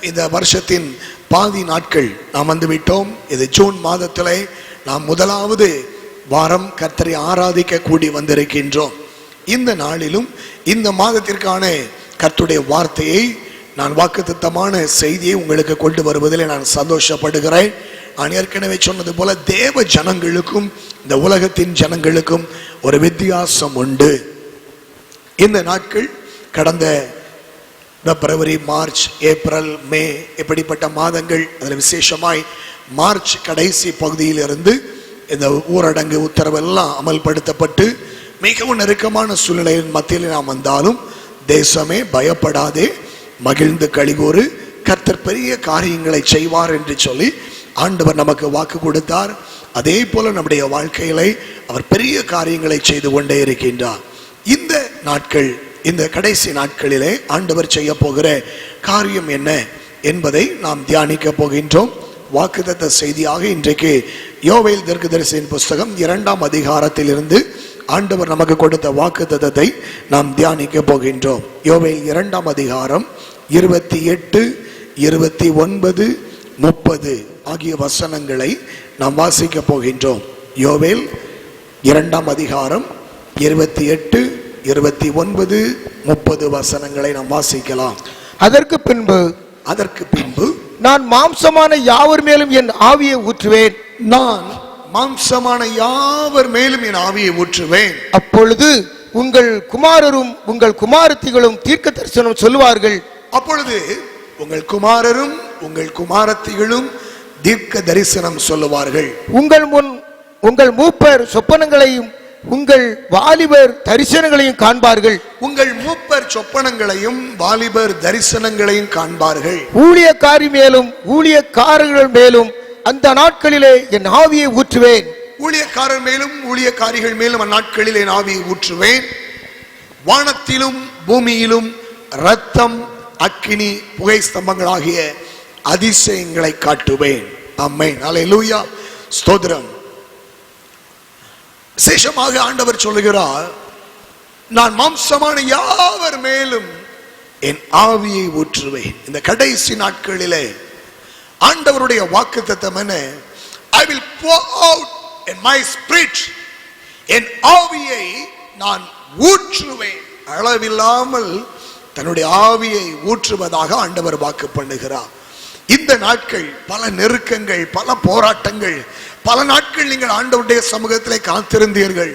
இந்த வருஷத்தின் பாதி நாட்கள் நாம் வந்துவிட்டோம். இது ஜூன் மாதத்திலே நாம் முதலாவது வாரம் கர்த்தரை ஆராதிக்க கூடி வந்திருக்கின்றோம். இந்த நாளிலும் இந்த மாதத்திற்கான கர்த்தருடைய வார்த்தையை நான் வாக்குத்தத்தமான செய்தியை உங்களுக்கு கொண்டு வருவதில் நான் சந்தோஷப்படுகிறேன். நான் ஏற்கனவே சொன்னது போல தேவ ஜனங்களுக்கும் இந்த உலகத்தின் ஜனங்களுக்கும் ஒரு வித்தியாசம் உண்டு. இந்த நாட்கள் கடந்த பிப்ரவரி, மார்ச், ஏப்ரல், மே இப்படிப்பட்ட மாதங்கள், அதில் விசேஷமாய் மார்ச் கடைசி பகுதியிலிருந்து இந்த ஊரடங்கு உத்தரவெல்லாம் அமல்படுத்தப்பட்டு மிகவும் நெருக்கமான சூழ்நிலையின் மத்தியில் நாம் வந்தாலும் தேசமே பயப்படாதே, மகிழ்ந்து களிகூறு, கர்த்தர் பெரிய காரியங்களை செய்வார் என்று சொல்லி ஆண்டவர் நமக்கு வாக்கு கொடுத்தார். அதே போல நம்முடைய வாழ்க்கையிலே அவர் பெரிய காரியங்களை செய்து கொண்டே இருக்கின்றார். இந்த நாட்கள், இந்த கடைசி நாட்களிலே ஆண்டவர் செய்ய போகிற காரியம் என்ன என்பதை நாம் தியானிக்க போகின்றோம். வாக்குத்தத்த செய்தியாக இன்றைக்கு யோவேல் தீர்க்கதரிசியின் புஸ்தகம் 2ஆம் அதிகாரத்திலிருந்து ஆண்டவர் நமக்கு கொடுத்த வாக்குத்தத்தத்தை நாம் தியானிக்க போகின்றோம். யோவேல் 2ஆம் அதிகாரம் 28, 29, 30 ஆகிய வசனங்களை நாம் வாசிக்க போகின்றோம். யோவேல் 2ஆம் அதிகாரம் 28, 29, 30 வசனங்களை நாம் வாசிக்கலாம். அதற்கு பின்பு நான் மாம்சமான யாவர் மேலும் என் ஆவியை ஊற்றுவேன். நான் மாம்சமான யாவர் மேலும் என் ஆவியை ஊற்றுவேன். அப்பொழுது உங்கள் குமாரரும் உங்கள் குமாரத்திகளும் தீர்க்க தரிசனம் சொல்லுவார்கள். அப்பொழுது உங்கள் குமாரரும் உங்கள் குமாரத்திகளும் தீர்க்க தரிசனம் சொல்லுவார்கள். உங்கள் மூப்பர் சொப்பனங்களையும் உங்கள் வாலிபர் தரிசனங்களையும் காண்பார்கள். உங்கள் மூப்பர் சொப்பனங்களையும் வாலிபர் தரிசனங்களையும் காண்பார்கள். ஊழியக்காரி மேலும் ஊழியக்காரர்கள் மேலும் அந்த நாட்களிலே என் ஆவியை ஊற்றுவேன். ஊழியக்காரர் மேலும் ஊழியக்காரிகள் மேலும் அந்நாட்களில் என் ஆவியை ஊற்றுவேன். வானத்திலும் பூமியிலும் இரத்தம், அக்கினி, புகை ஸ்தம்பங்களாகிய அதிசயங்களை காட்டுவேன். ஆமென், அல்லேலூயா, ஸ்தோத்திரம். விசேஷமாக ஆண்டவர் சொல்லுகிறார், நான் மாம்சமான யாவர் மேலும் என் ஆவியை ஊற்றுவேன். இந்த கடைசி நாட்களிலே ஆண்டவருடைய வாக்குத்தத்தம் என்ன? I will pour out in my spirit, என் ஆவியை நான் ஊற்றுவேன். அளவில்லாமல் தன்னுடைய ஆவியை ஊற்றுவதாக ஆண்டவர் வாக்கு பண்ணுகிறார். இந்த நாட்கள் பல நெருக்கங்கள், பல போராட்டங்கள், பல நாட்கள் நீங்கள் ஆண்டவருடைய சமூகத்திலே காத்திருந்தீர்கள்.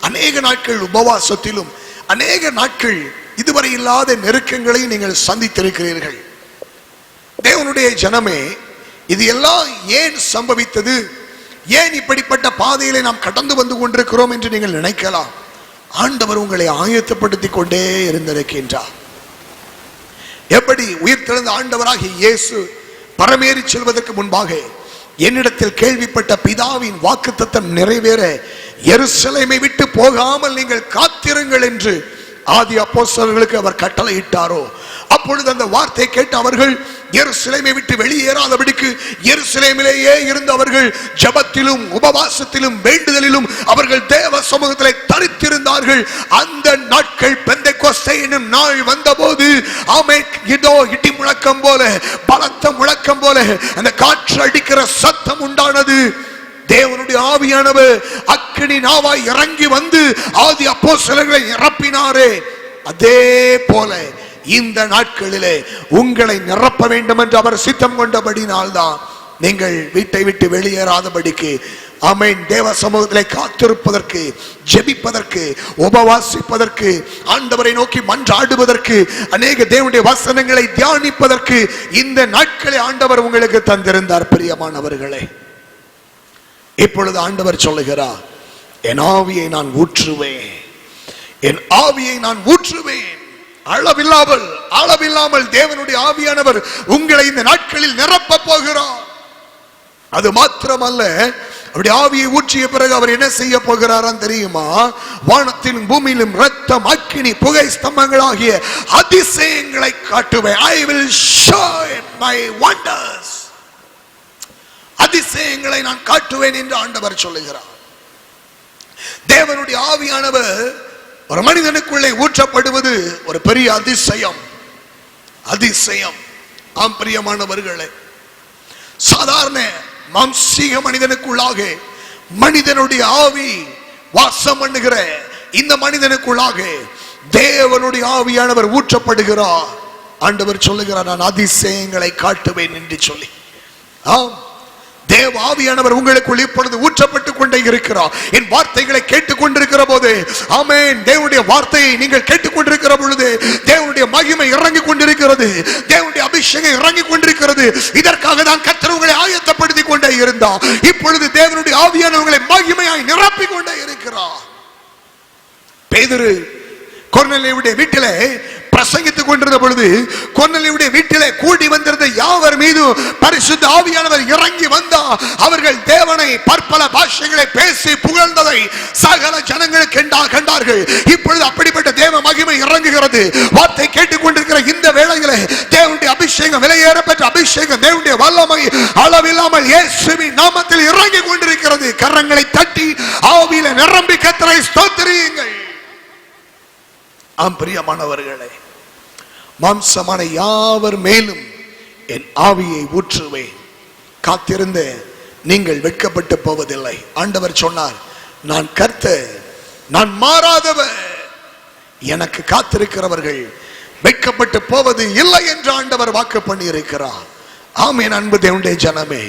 அநேக நாட்கள் உபவாசத்திலும், அநேக நாட்கள் இதுவரை இல்லாத நெருக்கங்களை நீங்கள் சந்தித்திருக்கிறீர்கள். தேவனுடைய ஜனமே, இது எல்லாம் ஏன் சம்பவித்தது, ஏன் இப்படிப்பட்ட பாதையிலே நாம் கடந்து வந்து கொண்டிருக்கிறோம் என்று நீங்கள் நினைக்கலாம். ஆண்டவர் உங்களை ஆயத்தப்படுத்தி கொண்டே இருந்திருக்கின்றார். எப்படி உயிர்த்தெழுந்த ஆண்டவராகிய இயேசு பரமேறி செல்வதற்கு முன்பாக என்னிடத்தில் கேள்விப்பட்ட பிதாவின் வாக்குத்தத்தம் நிறைவேற எருசலேமை விட்டு போகாமல் நீங்கள் காத்திருங்கள் என்று ஆதி அப்போஸ்தலர்களுக்கு அவர் கட்டளையிட்டாரோ, அப்பொழுது அந்த வார்த்தை கேட்டு அவர்கள் எருசலேமை விட்டு வெளியேறாதபடிக்கு எருசலேமிலேயே இருந்து அவர்கள் ஜெபத்திலும் உபவாசத்திலும் வேண்டுதலிலும் அவர்கள் தேவ சமூகத்திலே தரித்திருந்தார்கள். அந்த நாட்கள் பெந்தெக்கோஸ்தே என்னும் நாள் வந்தபோது, ஆமென், இதோ இடி முழக்கம் போல, பலத்த முழக்கம் போல அந்த காற்று அடிக்கிற சத்தம் உண்டானது. தேவனுடைய ஆவியானவர் அக்கினி நாவாய் இறங்கி வந்து ஆதி அப்போஸ்தலர்களை நிரப்பினாரே, அதே போல இந்த நாட்களிலே உங்களை நிரப்ப வேண்டும் என்று அவர் சித்தம் கொண்டபடினால்தான் நீங்கள் வீட்டை விட்டு வெளியேறாதபடிக்கு, ஆமென், தேவ சமூகத்திலே காத்திருப்பதற்கு, ஜெபிப்பதற்கு, உபவாசிப்பதற்கு, ஆண்டவரை நோக்கி மன்றாடுவதற்கு, அநேக தேவனுடைய வசனங்களை தியானிப்பதற்கு இந்த நாட்களை ஆண்டவர் உங்களுக்கு தந்திருந்தார். பிரியமானவர்களே, இப்பொழுது ஆண்டவர் சொல்லுகிறார், என் ஆவியை நான் ஊற்றுவேன், என் ஆவியை நான் ஊற்றுவேன். அளவில்லாமல் தேவனுடைய ஆவியானவர் உங்களை இந்த நாட்களில் நிரப்ப போகிறார். அது மாத்திரமல்ல, அவருடைய ஆவியை ஊற்றிய பிறகு அவர் என்ன செய்ய போகிறாராம் தெரியுமா? வானத்திலும் பூமியிலும் இரத்தம், அக்கினி, புகை ஸ்தம்பங்களாகிய அதிசயங்களை காட்டுவேன். I will show my wonders. அதிசயங்களை நான் காட்டுவேன் என்று ஆண்டவர் சொல்லுகிறார். தேவனுடைய ஆவியானவர் ஒரு மனிதனுக்குள்ளே ஊற்றப்படுவது ஒரு பெரிய அதிசயம். அதிசயம். ஆம் பிரியமானவர்களே, சாதாரண மாம்சீக மனிதனுக்குள்ளாக மனிதனுடைய ஆவி வாசம் பண்ணுகிற இந்த மனிதனுக்குள்ளாக தேவனுடைய ஆவியானவர் ஊற்றப்படுகிறார். ஆண்டவர் சொல்லுகிறார், நான் அதிசயங்களை காட்டுவேன் என்று சொல்லி. ஆம், தேவ ஆவியானவர் உங்களுக்குள் இப்பொழுது ஊற்றப்பட்டுக் கொண்டே இருக்கிறார். என் வார்த்தைகளை கேட்டுக்கொண்டிருக்கிற போது, ஆமென், தேவனுடைய வார்த்தையை நீங்கள் கேட்டுக்கொண்டிருக்கிற பொழுது தேவனுடைய மகிமை இறங்கிக் கொண்டிருக்கிறது, தேவனுடைய அபிஷேகம் இறங்கிக் கொண்டிருக்கிறது. இதற்காக தான் கர்த்தர் உங்களை ஆயத்தப்படுத்திக் கொண்டே இருந்தார். இப்பொழுது தேவனுடைய ஆவியானவர் உங்களை மகிமையாய் நிரப்பிக் கொண்டே இருக்கிறார். பேதுரு கொர்நேலியுடைய வீட்டிலே பிரசங்கித்துக் கொண்டிருந்த பொழுது, கொர்நேலியுடைய வீட்டிலே கூடி வந்திருந்த யாவர் மீது பரிசுத்த ஆவியானவர் இறங்கி வந்தார். அவர்கள் தேவனை பற்பல பாஷைகளை பேசி புகழ்ந்ததை சகல ஜனங்கள் கண்டார்கள். இப்பொழுது அப்படிப்பட்ட தேவ மகிமை இறங்குகிறது. வார்த்தை கேட்டுக்கொண்டிருக்கிற இந்த வேளையிலே தேவனுடைய அபிஷேகம், விலையேற பெற்ற அபிஷேகம், தேவனுடைய வல்லமை அளவில்லாமல் இயேசுவின் நாமத்தில் இறங்கி கொண்டிருக்கிறது. கரங்களை தட்டி ஆவியிலே நிரம்பி கர்த்தரை ஸ்தோத்திரியுங்கள். ஆம் பிரியமானவர்களே, மாம்சமான யாவர் மேலும் என் ஆவியை ஊற்றுவேன். காத்திருந்த நீங்கள் வெட்கப்பட்டு போவதில்லை. ஆண்டவர் சொன்னார், நான் கர்த்தர், நான் மாறாதவர், எனக்கு காத்திருக்கிறவர்கள் வெட்கப்பட்டு போவது இல்லை என்று ஆண்டவர் வாக்கு பண்ணி இருக்கிறார். ஆமென். அன்பு தேவனுடைய ஜனமே,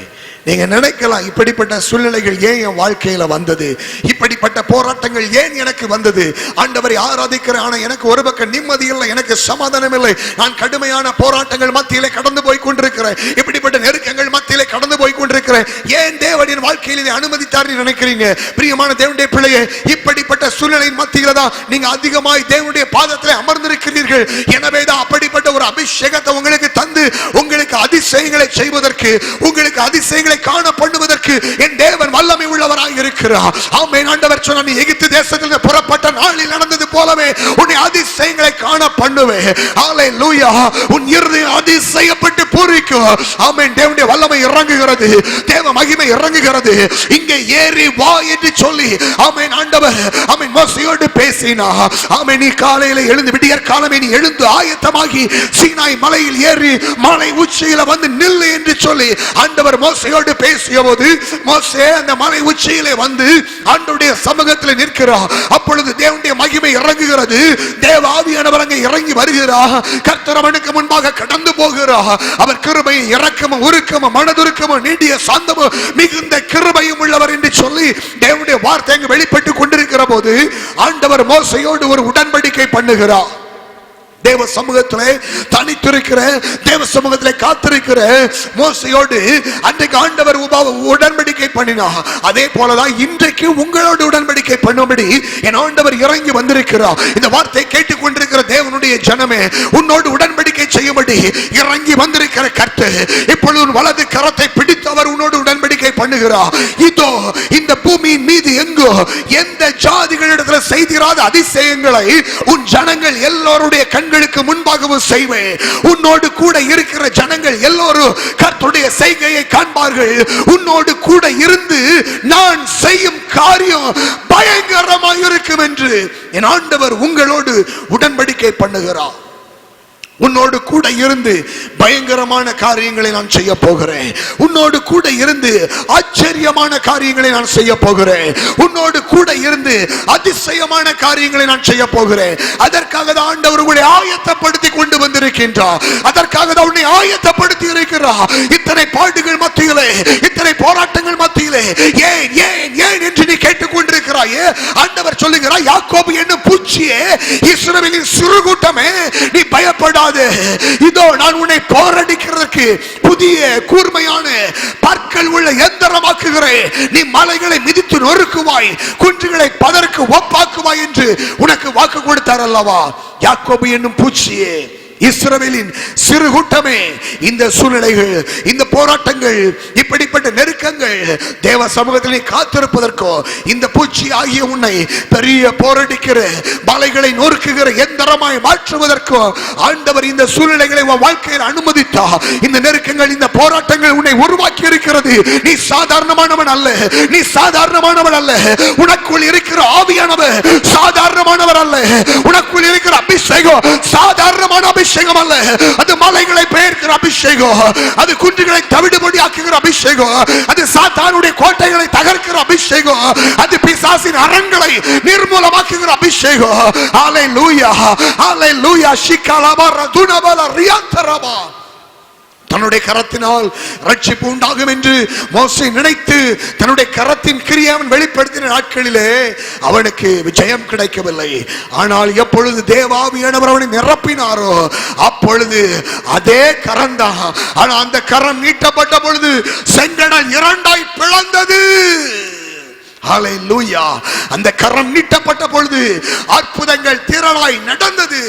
நீங்க நினைக்கலாம், இப்படிப்பட்ட சூழ்நிலைகள் ஏன் என் வாழ்க்கையில வந்தது, இப்படிப்பட்ட போராட்டங்கள் ஏன் எனக்கு வந்தது, ஆண்டவரை ஆராதிக்கிறேன் ஆனா எனக்கு ஒரு பக்கம் நிம்மதி இல்லை, எனக்கு சமாதானம் இல்லை, நான் கடுமையான போராட்டங்கள் மத்தியிலே கடந்து போய் கொண்டிருக்கிறேன், இப்படிப்பட்ட நெருக்கங்கள் மத்தியிலே கடந்து போய் கொண்டிருக்கிறேன், ஏன் தேவனின் வாழ்க்கையில் இதை அனுமதித்தார் நினைக்கிறீங்க? பிரியமான தேவனுடைய பிள்ளையே, இப்படிப்பட்ட சூழ்நிலையின் மத்தியில தான் நீங்க அதிகமாய் தேவனுடைய பாதத்திலே அமர்ந்திருக்கிறீர்கள். எனவேதான் அப்படிப்பட்ட ஒரு அபிஷேகத்தை உங்களுக்கு தந்து உங்களுக்கு அதிசயங்களை செய்வதற்கு, உங்களுக்கு அதிசயங்களை காண பண்ணுவதற்கு என் தேவன் வல்லமை உள்ளவராய் இருக்கிறார். ஆமென். ஆண்டவர் சொன்னார், நீ எகிப்து தேசத்தில் புறப்பட்ட நாளில் நடந்தது போலவே உன்னை அதிசயங்களை காண பண்ணுவேன். ஹல்லேலூயா. உன் இருதயம் அதிசயப்பட்டு பூரிக்கும். ஆமென். தேவனுடைய வல்லமை இறங்குகிறது, தேவ மகிமை இறங்குகிறது. இங்கே ஏறி வா என்று சொல்லி ஆமென் ஆண்டவர் ஆமென் மோசேயோடு பேசினார். ஆமென். நீ காலையில எழுந்து, விடியற் காலமே நீ எழுந்து ஆயத்தமாகி சீனாய் மலையில் ஏறி மலை உச்சியில வந்து நில்லு என்று சொல்லி ஆண்டவர் மோசேயோடு பேசிய போது, மோசே அந்த மலை உச்சியிலே வந்து ஆண்டவருடைய சமூகத்தில் நிற்கிறார். அப்பொழுது தேவனுடைய மகிமை இறங்குகிறது, தேவ ஆவியானவர் அங்கே இறங்கி வருகிறார். கர்த்தர் அவனுக்கு முன்பாக கடந்து போகிறார். அவர் கிருபை, இரக்கமும் உருக்கமும் மனதுருக்கமும் நீடிய சாந்தமும் மிகுந்த கிருபையும் உள்ளவர் என்று சொல்லி தேவனுடைய வார்த்தை அங்கு வெளிப்பட்டு கொண்டிருக்கிற போது ஆண்டவர் மோசேயோடு ஒரு உடன்படிக்கை பண்ணுகிறார். தேவ சமூகத்திலே தனித்திருக்கிற, தேவ சமூகத்திலே காத்திருக்கிற மோசேயோடு அன்றைக்கு ஆண்டவர் உடன்படிக்கை பண்ணினார். அதே போலதான் இன்றைக்கு உங்களோடு உடன்படிக்கை பண்ணும்படி என் ஆண்டவர் இறங்கி வந்திருக்கிறார். இந்த வார்த்தை கேட்டுக்கொண்டிருக்கிற தேவனுடைய ஜனமே, உன்னோடு உடன்படிக்கை செய்யும்படி இறங்கி வந்திருக்கிற கர்த்தர் இப்பொழுது வலது கரத்தை பிடித்து அவர் உன்னோடு உடன்படிக்கை பண்ணுகிறார். இதோ இந்த பூமியின் மீது எங்கோ எந்த ஜாதிகளிடத்தில் செய்திராத அதிசயங்களை உன் ஜனங்கள் எல்லோருடைய கண்களுக்கு முன்பாகவும் செய்வேன். உன்னோடு கூட இருக்கிற ஜனங்கள் எல்லோரும் கர்த்தருடைய செய்கையை காண்பார்கள். உன்னோடு கூட இருந்து நான் செய்யும் காரியம் பயங்கரமாக இருக்கும் என்று என் ஆண்டவர் உங்களோடு உடன்படிக்கை பண்ணுகிறார். உன்னோடு கூட இருந்து பயங்கரமான காரியங்களை நான் செய்ய போகிறேன். உன்னோடு கூட இருந்து ஆச்சரியமான காரியங்களை நான் செய்ய போகிறேன். உன்னோடு கூட இருந்து அதிசயமான காரியங்களை நான் செய்ய போகிறேன். அதற்காக தான் ஆண்டவர் உங்களை ஆயத்தப்படுத்தி கொண்டு வந்திருக்கின்றார். அதற்காக தான் உன்னை ஆயத்தப்படுத்தி இருக்கிறார். இத்தனை பாடுகள் மத்தியிலே, இத்தனை போராட்டங்கள் மத்தியிலே ஏன் ஏன் ஏன் என்று நீ கேட்டுக்கொண்டிருக்கிறாயே, ஆண்டவர் சொல்லுகிறார், யாக்கோபு என்னும் பூச்சியே, இஸ்ரவேலின் சிறு கூட்டமே, நீ பயப்படாத. இதோ நான் உன்னை போரடிக்கிறதற்கு புதிய கூர்மையான பற்கள் உள்ள எந்திரமாக்குகிறேன். நீ மலைகளை மிதித்து நொறுக்குவாய், குன்றுகளை பதற்கு ஒப்பாக்குவாய் என்று உனக்கு வாக்கு கொடுத்தார் அல்லவா? யாக்கோபு என்னும் பூச்சியே, இஸ்ரவேலின் சிறு கூட்டமே, இந்த சூழ்நிலைகள், இந்த போராட்டங்கள், இப்படிப்பட்ட நெருக்கங்கள் தேவ சமூகத்தில் காத்திருப்பதற்கோ, இந்த பூச்சி ஆகிய உன்னை பெரிய போரடிக்கிற, மலைகளை நொறுக்குகிற எந்திரமாய் மாற்றுவதற்கோ ஆண்டவர் இந்த சூழ்நிலைகளை உன் வாழ்க்கையில் அனுமதித்தா. இந்த நெருக்கங்கள், இந்த போராட்டங்கள் உன்னை உருவாக்கி இருக்கிறது. நீ சாதாரணமானவன் அல்ல, நீ சாதாரணமானவன் அல்ல. உனக்குள் இருக்கிற ஆவியானவர் சாதாரணமானவர் அல்ல. உனக்குள் இருக்கிற அபிஷேகம் சாதாரணமான அபிஷேகம் அல்ல. அது மலைகளை பெயர்க்கிற அபிஷேகம், அது குன்றுகளை தவிடுபடி ஆக்குகிற அபிஷேகம், அது சாத்தானுடைய கோட்டைகளை தகர்க்கிற அபிஷேகம், அது பிசாசின் அரண்களை நிர்மூலமாக்குகிற அபிஷேகம். ஹalleluya ஹalleluya ஷிகலபா ரதுனபல ரியாந்தரபா. தன்னுடைய கரத்தினால் ரட்சிப்பு உண்டாகும் என்று மோசே நினைத்து தன்னுடைய கரத்தின் கிரியை அவன் வெளிப்படுத்தின நாட்களிலே அவனுக்கு விஜயம் கிடைக்கவில்லை. ஆனால் எப்பொழுது தேவாவியானவர் அவனை நிரப்பினாரோ அப்பொழுது அதே கரம் தான். ஆனால் அந்த கரம் நீட்டப்பட்ட பொழுது செங்கடல் இரண்டாய் பிளந்தது. ஹalleluya. அந்த கரம் நீட்டப்பட்ட பொழுது அற்புதங்கள் திரளாய் நடந்தது.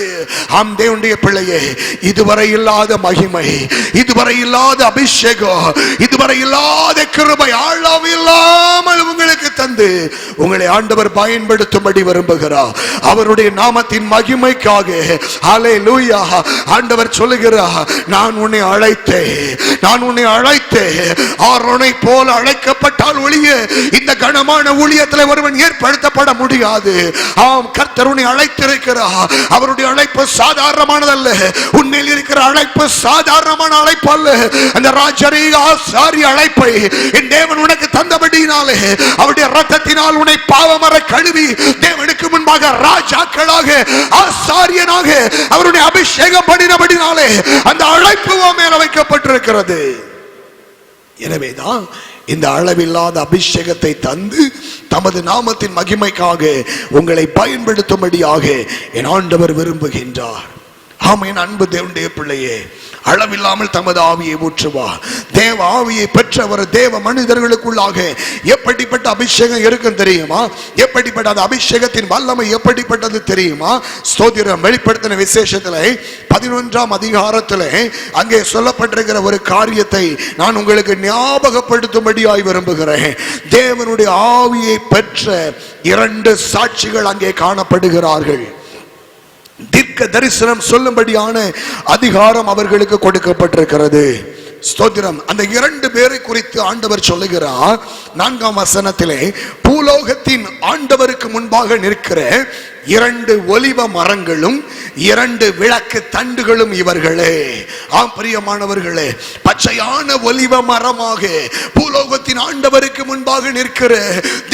ஆம் தேவனுடைய பிள்ளையே, இதுவரை இல்லாத மகிமை, இதுவரை இல்லாத அபிஷேகம், இதுவரை இல்லாத கிருபை அளவில்லாமல் உங்களுக்கு தந்து உங்களை ஆண்டவர் பயன்படுத்தும்படி விரும்புகிறார். அவருடைய நாமத்தின் மகிமைக்காக. ஹalleluya. ஆண்டவர் சொல்லுகிறார், நான் உன்னை அழைத்தேன், நான் உன்னை அழைத்தேன். ஆரோனை போல அழைக்கப்பட்டால் ஒழிய இந்த கனமான ஊழியத்தில் ஒருவன் ஏற்படுத்தப்பட முடியாது. ஆம், கர்த்தர் உன்னை அழைத்திருக்கிறார். அவருடைய அழைப்பு சாதாரணமானதல்ல. உன்னில் இருக்கிற அழைப்பு சாதாரணமான அழைப்பு அல்ல. அந்த ராஜரீக ஆசாரிய அழைப்பை என் தேவன் உனக்கு தந்தபடியினாலே அவருடைய இரத்தத்தினால் உன்னை பாவமற கழுவி தேவனுக்கு முன்பாக ராஜாக்களாக ஆசாரியனாக அவருடைய அபிஷேகம் பண்ணினபடினாலே அந்த அழைப்பு மேல வைக்கப்பட்டிருக்கிறது. எனவேதான் இந்த அளவில்லாத அபிஷேகத்தை தந்து தமது நாமத்தின் மகிமைக்காக உங்களை பயன்படுத்தும்படியாக என் ஆண்டவர் விரும்புகின்றார். ஆமென். அன்பு தேவனுடைய பிள்ளையே, அளவில்லாமல் தமது ஆவியை ஊற்றுவார். தேவ ஆவியை பெற்றவர் தேவ மனிதர்களுக்குள்ளாக எப்படிப்பட்ட அபிஷேகம் இருக்கும் தெரியுமா? எப்படிப்பட்ட அந்த அபிஷேகத்தின் வல்லமை எப்படிப்பட்டது தெரியுமா? ஸ்தோத்திரம். வெளிப்படுத்தின விசேஷத்தில் 11ஆம் அதிகாரத்தில் அங்கே சொல்லப்பட்டிருக்கிற ஒரு காரியத்தை நான் உங்களுக்கு ஞாபகப்படுத்தும்படியாய் விரும்புகிறேன். தேவனுடைய ஆவியை பெற்ற 2 சாட்சிகள் அங்கே காணப்படுகிறார்கள். தீர்க்க தரிசனம் சொல்லும்படியான அதிகாரம் அவர்களுக்கு கொடுக்கப்பட்டிருக்கிறது. ஸ்தோத்திரம். அந்த 2 பேரை குறித்து ஆண்டவர் சொல்லுகிறார் 4ஆம் வசனத்திலே, பூலோகத்தின் ஆண்டவருக்கு முன்பாக நிற்கிற 2 ஒலிவ மரங்களும் 2 விளக்கு தண்டுகளும் இவர்களே. ஆம் பிரியமானவர்களே, பச்சையான ஒலிவ மரமாக பூலோகத்தின் ஆண்டவருக்கு முன்பாக நிற்கிற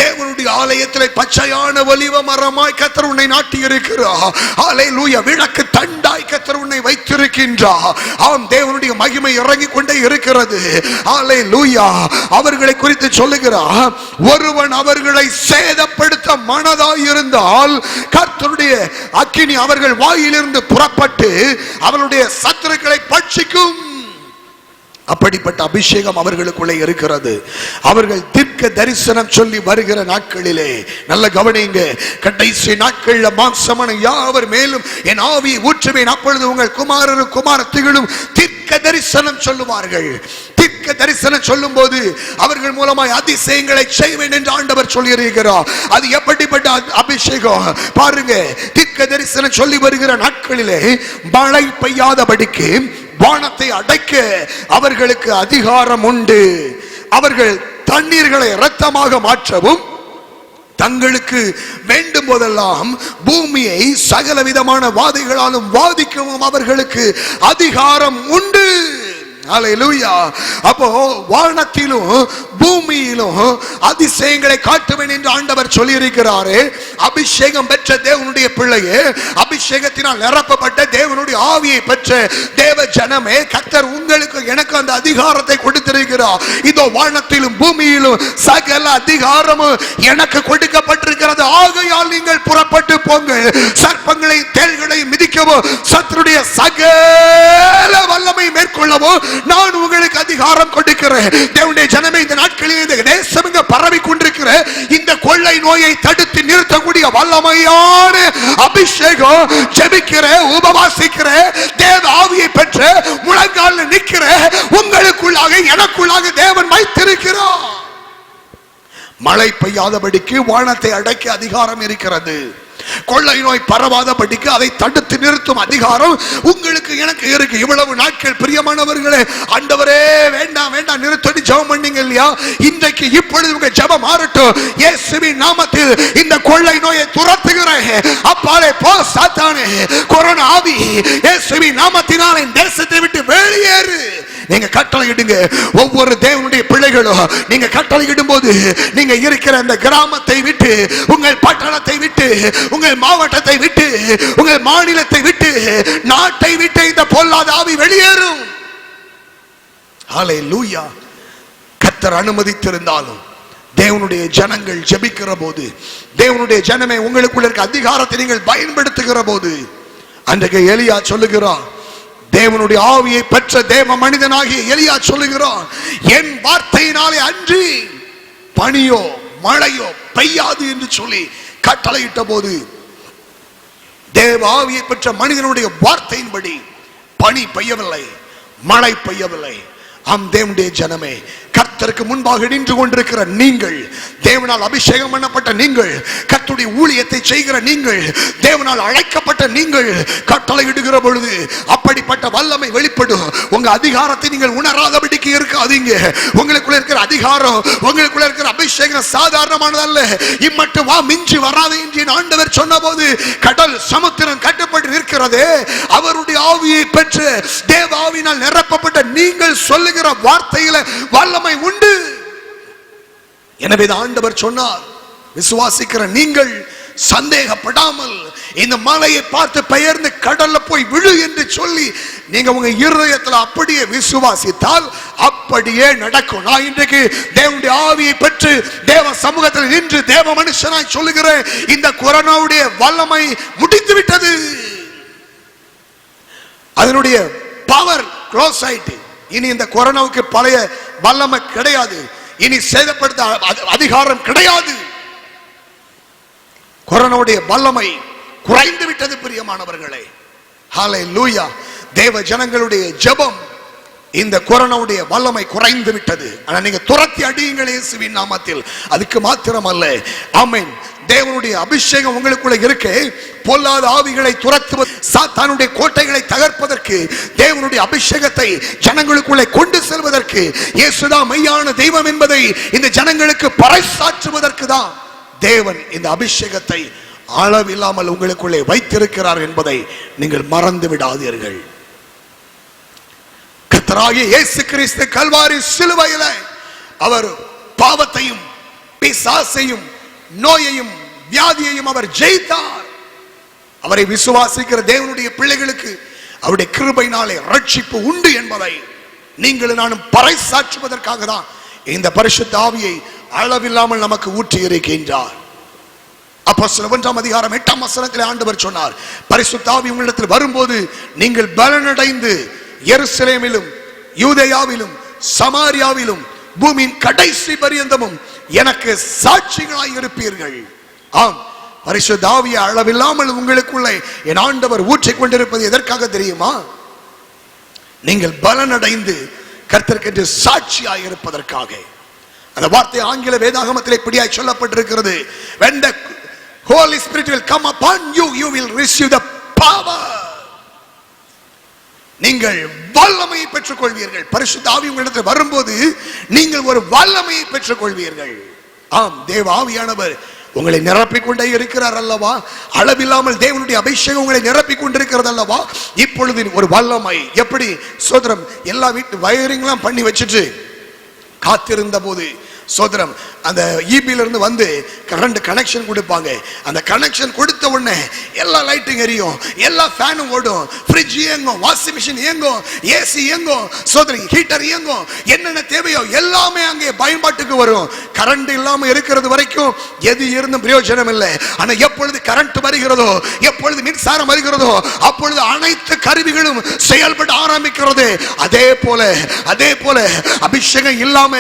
தேவனுடைய ஆலயத்தில் பச்சையான ஒலிவ மரமாய் கர்த்தர் உன்னை நாட்டி இருக்கிறார். ஹalleluya. விளக்கு தண்டாய் கர்த்தர் உன்னை வைத்திருக்கின்றார். ஆம், தேவனுடைய மகிமை இறங்கிக் கொண்டே இருக்கிறது. ஹalleluya. அவர்களை குறித்து சொல்லுகிறார், ஒருவன் அவர்களை சேதப்படுத்த மனதாய் இருந்தால் கர்த்தருடைய அக்கினி அவர்கள் வாயிலிருந்து புறப்பட்டு அவர்களுடைய சத்துருக்களை பட்சிக்கும். அப்படிப்பட்ட அபிஷேகம் அவர்களுக்குள்ளே இருக்கிறது. அவர்கள் தீர்க்க தரிசனம் சொல்லி வருகிற நாட்களிலே, நல்ல கவனிங்க, கடைசி நாட்களில் மாம்சமான யாவர் மேலும் என் ஆவியை ஊற்றுவேன், அப்பொழுது உங்கள் குமாரரும் குமாரத்திகளும் தீர்க்க தரிசனம் சொல்லுவார்கள். தீர்க்க தரிசனம் சொல்லும் போது அவர்கள் மூலமாய் அதிசயங்களை செய்வேன் என்று ஆண்டவர் சொல்லி இருக்கிறார். அது எப்படிப்பட்ட அபிஷேகம் பாருங்க. தீர்க்க தரிசனம் சொல்லி வருகிற நாட்களிலே மழை பெய்யாதபடிக்கு வானத்தை அடைக்க அவர்களுக்கு அதிகாரம் உண்டு. அவர்கள் தண்ணீர்களை இரத்தமாக மாற்றவும் தங்களுக்கு வேண்டும் போதெல்லாம் பூமியை சகல விதமான வாதைகளாலும் வாதிக்கவும் அவர்களுக்கு அதிகாரம் உண்டு. ஹalleluya. அப்போ வானத்திலும் பூமியிலும் அதிசயங்களை காட்டுவேன் என்று ஆண்டவர் சொல்லி இருக்கிறாரே. அபிஷேகம் பெற்ற தேவனுடைய பிள்ளையே, அபிஷேகத்தினால் நிரப்பப்பட்ட தேவனுடைய ஆவியை பெற்ற தேவ ஜனமே, கர்த்தர் உங்களுக்கு எனக்கு அந்த அதிகாரத்தை கொடுத்திருக்கிறார். இதோ வானத்திலும் பூமியிலும் சகல அதிகாரமும் எனக்கு கொடுக்கப்பட்டிருக்கிறது. ஆகையால் நீங்கள் புறப்பட்டு போங்கள், சர்ப்பங்களை தேள்களை மிதிக்கவும் சத்துருடைய சகல வல்லமை மேற்கொள்ளவும் நான் உங்களுக்கு அதிகாரம் கொடுக்கிறேன். தேவனுடைய ஜனமே, இந்த நாட்களில் இந்த தேசம் பரவி கொண்டிருக்கிற இந்த கொள்ளை நோயை தடுத்து நிறுத்தக்கூடிய வல்லமையான அபிஷேகம், ஜெபிக்கிற உபவாசிக்கிற தேவ ஆவியை பெற்ற முழங்கால் நிற்கிற உங்களுக்குள்ளாக எனக்குள்ளாக தேவன் வைத்திருக்கிறார். மழை பெய்யாதபடிக்கு வானத்தை அடைக்க அதிகாரம் இருக்கிறது. கொள்ளை நோய் பரவாதபடிக்கு அதை தடுத்து நிறுத்தும் அதிகாரம் உங்களுக்கு எனக்கு இருக்கு. இவ்வளவு நாட்கள் பிரியமானவர்களே, ஆண்டவரே வேண்டாம் வேண்டாம் நிறுத்தி ஜெபம் பண்ணீங்க இல்லையா? இன்றைக்கு இப்பொழுது உங்க ஜெபம் மாறட்டும். இயேசுவின் நாமத்தில் இந்த கொள்ளை நோயை துரத்துகிறேன். அப்பாலே போ சாத்தானே, கொரோனா ஆவி இயேசுவின் நாமத்தினால் இந்த தேசத்தை விட்டு வெளியேறு. நீங்க கட்டளையிடுங்க. ஒவ்வொரு தேவனுடைய பிள்ளைகளும் நீங்க கட்டளையிடும் போது நீங்க இருக்கிற அந்த கிராமத்தை விட்டு, உங்கள் பட்டணத்தை விட்டு, உங்கள் மாவட்டத்தை விட்டு, உங்கள் மாநிலத்தை விட்டு, நாட்டை விட்டு இந்த பொல்லாத ஆவி வெளியேறும். ஹல்லேலூயா. கர்த்தர் அனுமதித்திருந்தாலும் தேவனுடைய ஜனங்கள் ஜெபிக்கிற போது, தேவனுடைய ஜனமே உங்களுக்குள்ள இருக்க அதிகாரத்தை நீங்கள் பயன்படுத்துகிற போது, அன்றைக்கு எலியா சொல்லுகிறான், தேவனுடைய ஆவியை பெற்ற தேவ மனிதனாகிய எலியா சொல்லுகிறான், என் வார்த்தையினாலே அன்றி பனியோ மழையோ பெய்யாது என்று சொல்லி கட்டளையிட்ட போது, தேவ ஆவியை பெற்ற மனிதனுடைய வார்த்தையின்படி பனி பெய்யவில்லை, மழை பெய்யவில்லை. ஆம் தேவனுடைய ஜனமே, கர்த்தருக்கு முன்பாக நின்று கொண்டிருக்கிற நீங்கள், தேவனால் அபிஷேகம் பண்ணப்பட்ட நீங்கள், கர்த்தருடைய ஊழியத்தை செய்கிற நீங்கள், தேவனால் அழைக்கப்பட்ட நீங்கள் கட்டளையிடுகிற பொழுது அப்படிப்பட்ட வல்லமை வெளிப்படும். உங்க அதிகாரத்தை நீங்கள் உணராதபடிக்கு இருக்காதீங்க. உங்களுக்குள்ள இருக்கிற அதிகாரம், உங்களுக்குள்ள இருக்கிற அபிஷேகம் சாதாரணமானதல்ல. இம்மட்டும் வா மிஞ்சி வராது என்று ஆண்டவர் சொன்னபோது கடல் சமுத்திரம் கட்டுப்பட்டு நிற்கிறது. அவருடைய ஆவியை பெற்று தேவ ஆவியினால் நிரப்பப்பட்ட நீங்கள் சொல்லுகிற வார்த்தையில வல்லமை உண்டு. எனவே ஆண்டவர் சொன்னார், விசுவாசிக்கிற நீங்கள் சந்தேகப்படாமல் இந்த மலையை பார்த்து பெயர்ந்து கடல்ல போய் விழு என்று சொல்லி நீங்க உங்க இருதயத்தில் அப்படியே விசுவாசித்தால் அப்படியே நடக்கும். நான் இன்றைக்கு தேவனுடைய ஆவியை பெற்று தேவ சமூகத்தில் நின்று தேவ மனுஷனாய் சொல்லுகிறேன், இந்த கொரோனாவுடைய வல்லமை முடிந்து விட்டது. அதனுடைய பவர் க்ளோஸ் ஆயிட்டு. இனி இந்த கொரோனாவுக்கு பழைய வல்லமை கிடையாது. இனி சேதப்படுத்த அதிகாரம் கிடையாது. கொரோனாவுடைய வல்லமை குறைந்து விட்டது பிரியமானவர்களே. ஹல்லேலூயா. தேவ ஜனங்களுடைய ஜெபம், இந்த கொரோனாவுடைய வல்லமை குறைந்து விட்டது. ஆனா நீங்க துரத்தி அடியுங்கள் இயேசுவின் நாமத்தில். அதுக்கு மாத்திரமல்ல, ஆமென், தேவனுடைய அபிஷேகம் உங்களுக்குள்ள இருக்கு. பொல்லாத ஆவிகளை துரத்துவது, சாத்தானுடைய கோட்டைகளை தகர்ப்பதற்கு, தேவனுடைய அபிஷேகத்தை ஜனங்களுக்குள்ளே கொண்டு செல்வதற்கு, இயேசுதான் மெய்யான தெய்வம் என்பதை இந்த ஜனங்களுக்கு பறைசாற்றுவதற்கு தான் தேவன் இந்த அபிஷேகத்தை அளவில்லாமல் உங்களுக்குள்ளே வைத்திருக்கிறார் என்பதை நீங்கள் மறந்து விடாதீர்கள். கர்த்தராகிய இயேசு கிறிஸ்து கல்வாரி சிலுவையில அவர் பாவத்தையும் பிசாசையும் நோயையும் வியாதியையும் அவர் ஜெயித்தார். அவரை விசுவாசிக்கிற தேவனுடைய பிள்ளைகளுக்கு அவருடைய கிருபையினாலே ரட்சிப்பு உண்டு என்பதை நீங்கள் நானும் பறைசாற்றுவதற்காக தான் இந்த பரிசுத்த ஆவியை அளவில்லாமல் நமக்கு ஊற்றி இருக்கின்றார். அப்போஸ்தலர் 1:8 ஆண்டவர் சொன்னார், பரிசுத்த ஆவி உங்களிடத்தில் வரும்போது நீங்கள் பலனடைந்து எருசலேமிலும் யூதேயாவிலும் சமாரியாவிலும் பூமியின் கடைசி பரியந்தமும் எனக்கு சாட்சிகளாய் இருப்பீர்கள். ஆம், பரிசுத்த ஆவியை அளவில்லாமல் உங்களுக்குள்ளே என் ஆண்டவர் ஊற்றிக் கொண்டிருப்பது எதற்காக தெரியுமா? நீங்கள் பலனடைந்து கர்த்தருக்கு சாட்சியாய் இருப்பதற்காக. அந்த வார்த்தை ஆங்கில வேதாகமத்திலே இப்படியாய் சொல்லப்பட்டிருக்கிறது, when the Holy Spirit will come upon you, you will receive the power. நீங்கள் வல்லமையை பெற்றுக் கொள்வீர்கள். பரிசுத்த ஆவி உங்களிடத்தில் வரும்போது நீங்கள் ஒரு வல்லமையை பெற்றுக் கொள்வீர்கள். ஆம், தேவ ஆவியானவர் உங்களை நிரப்பிக் கொண்டே இருக்கிறார் அல்லவா? அளவில்லாமல் தேவனுடைய அபிஷேகம் உங்களை நிரப்பிக் கொண்டிருக்கிறது அல்லவா? இப்பொழுது ஒரு வல்லமை எப்படி சோதரம் எல்லா வீட்டு வயரிங்லாம் பண்ணி வச்சுட்டு காத்திருந்த போது சோதரம் அந்த ஈபில இருந்து வந்து கரண்ட் கனெக்ஷன் கொடுப்பாங்க. அந்த கனெக்ஷன் கொடுத்த உடனே எல்லா லைட்டும் எரியும், எல்லா ஃபேனும் ஓடும், ஃப்ரிட்ஜ் இயங்கும், வாஷிங் மிஷின் இயங்கும், ஏசி இயங்கும், சோதரி ஹீட்டர் இயங்கும், என்னென்ன தேவையோ எல்லாமே அங்கே பயன்பாட்டுக்கு வரும். கரண்ட் இல்லாம இருக்கிறது வரைக்கும் எது இருந்தும் பிரயோஜனம் இல்லை. ஆனா எப்பொழுது கரண்ட் வருகிறதோ, எப்பொழுது மின்சாரம் வருகிறதோ, அப்பொழுது அனைத்து கருவிகளும் செயல்பட ஆரம்பிக்கிறது. அதே போல அபிஷேகம் இல்லாம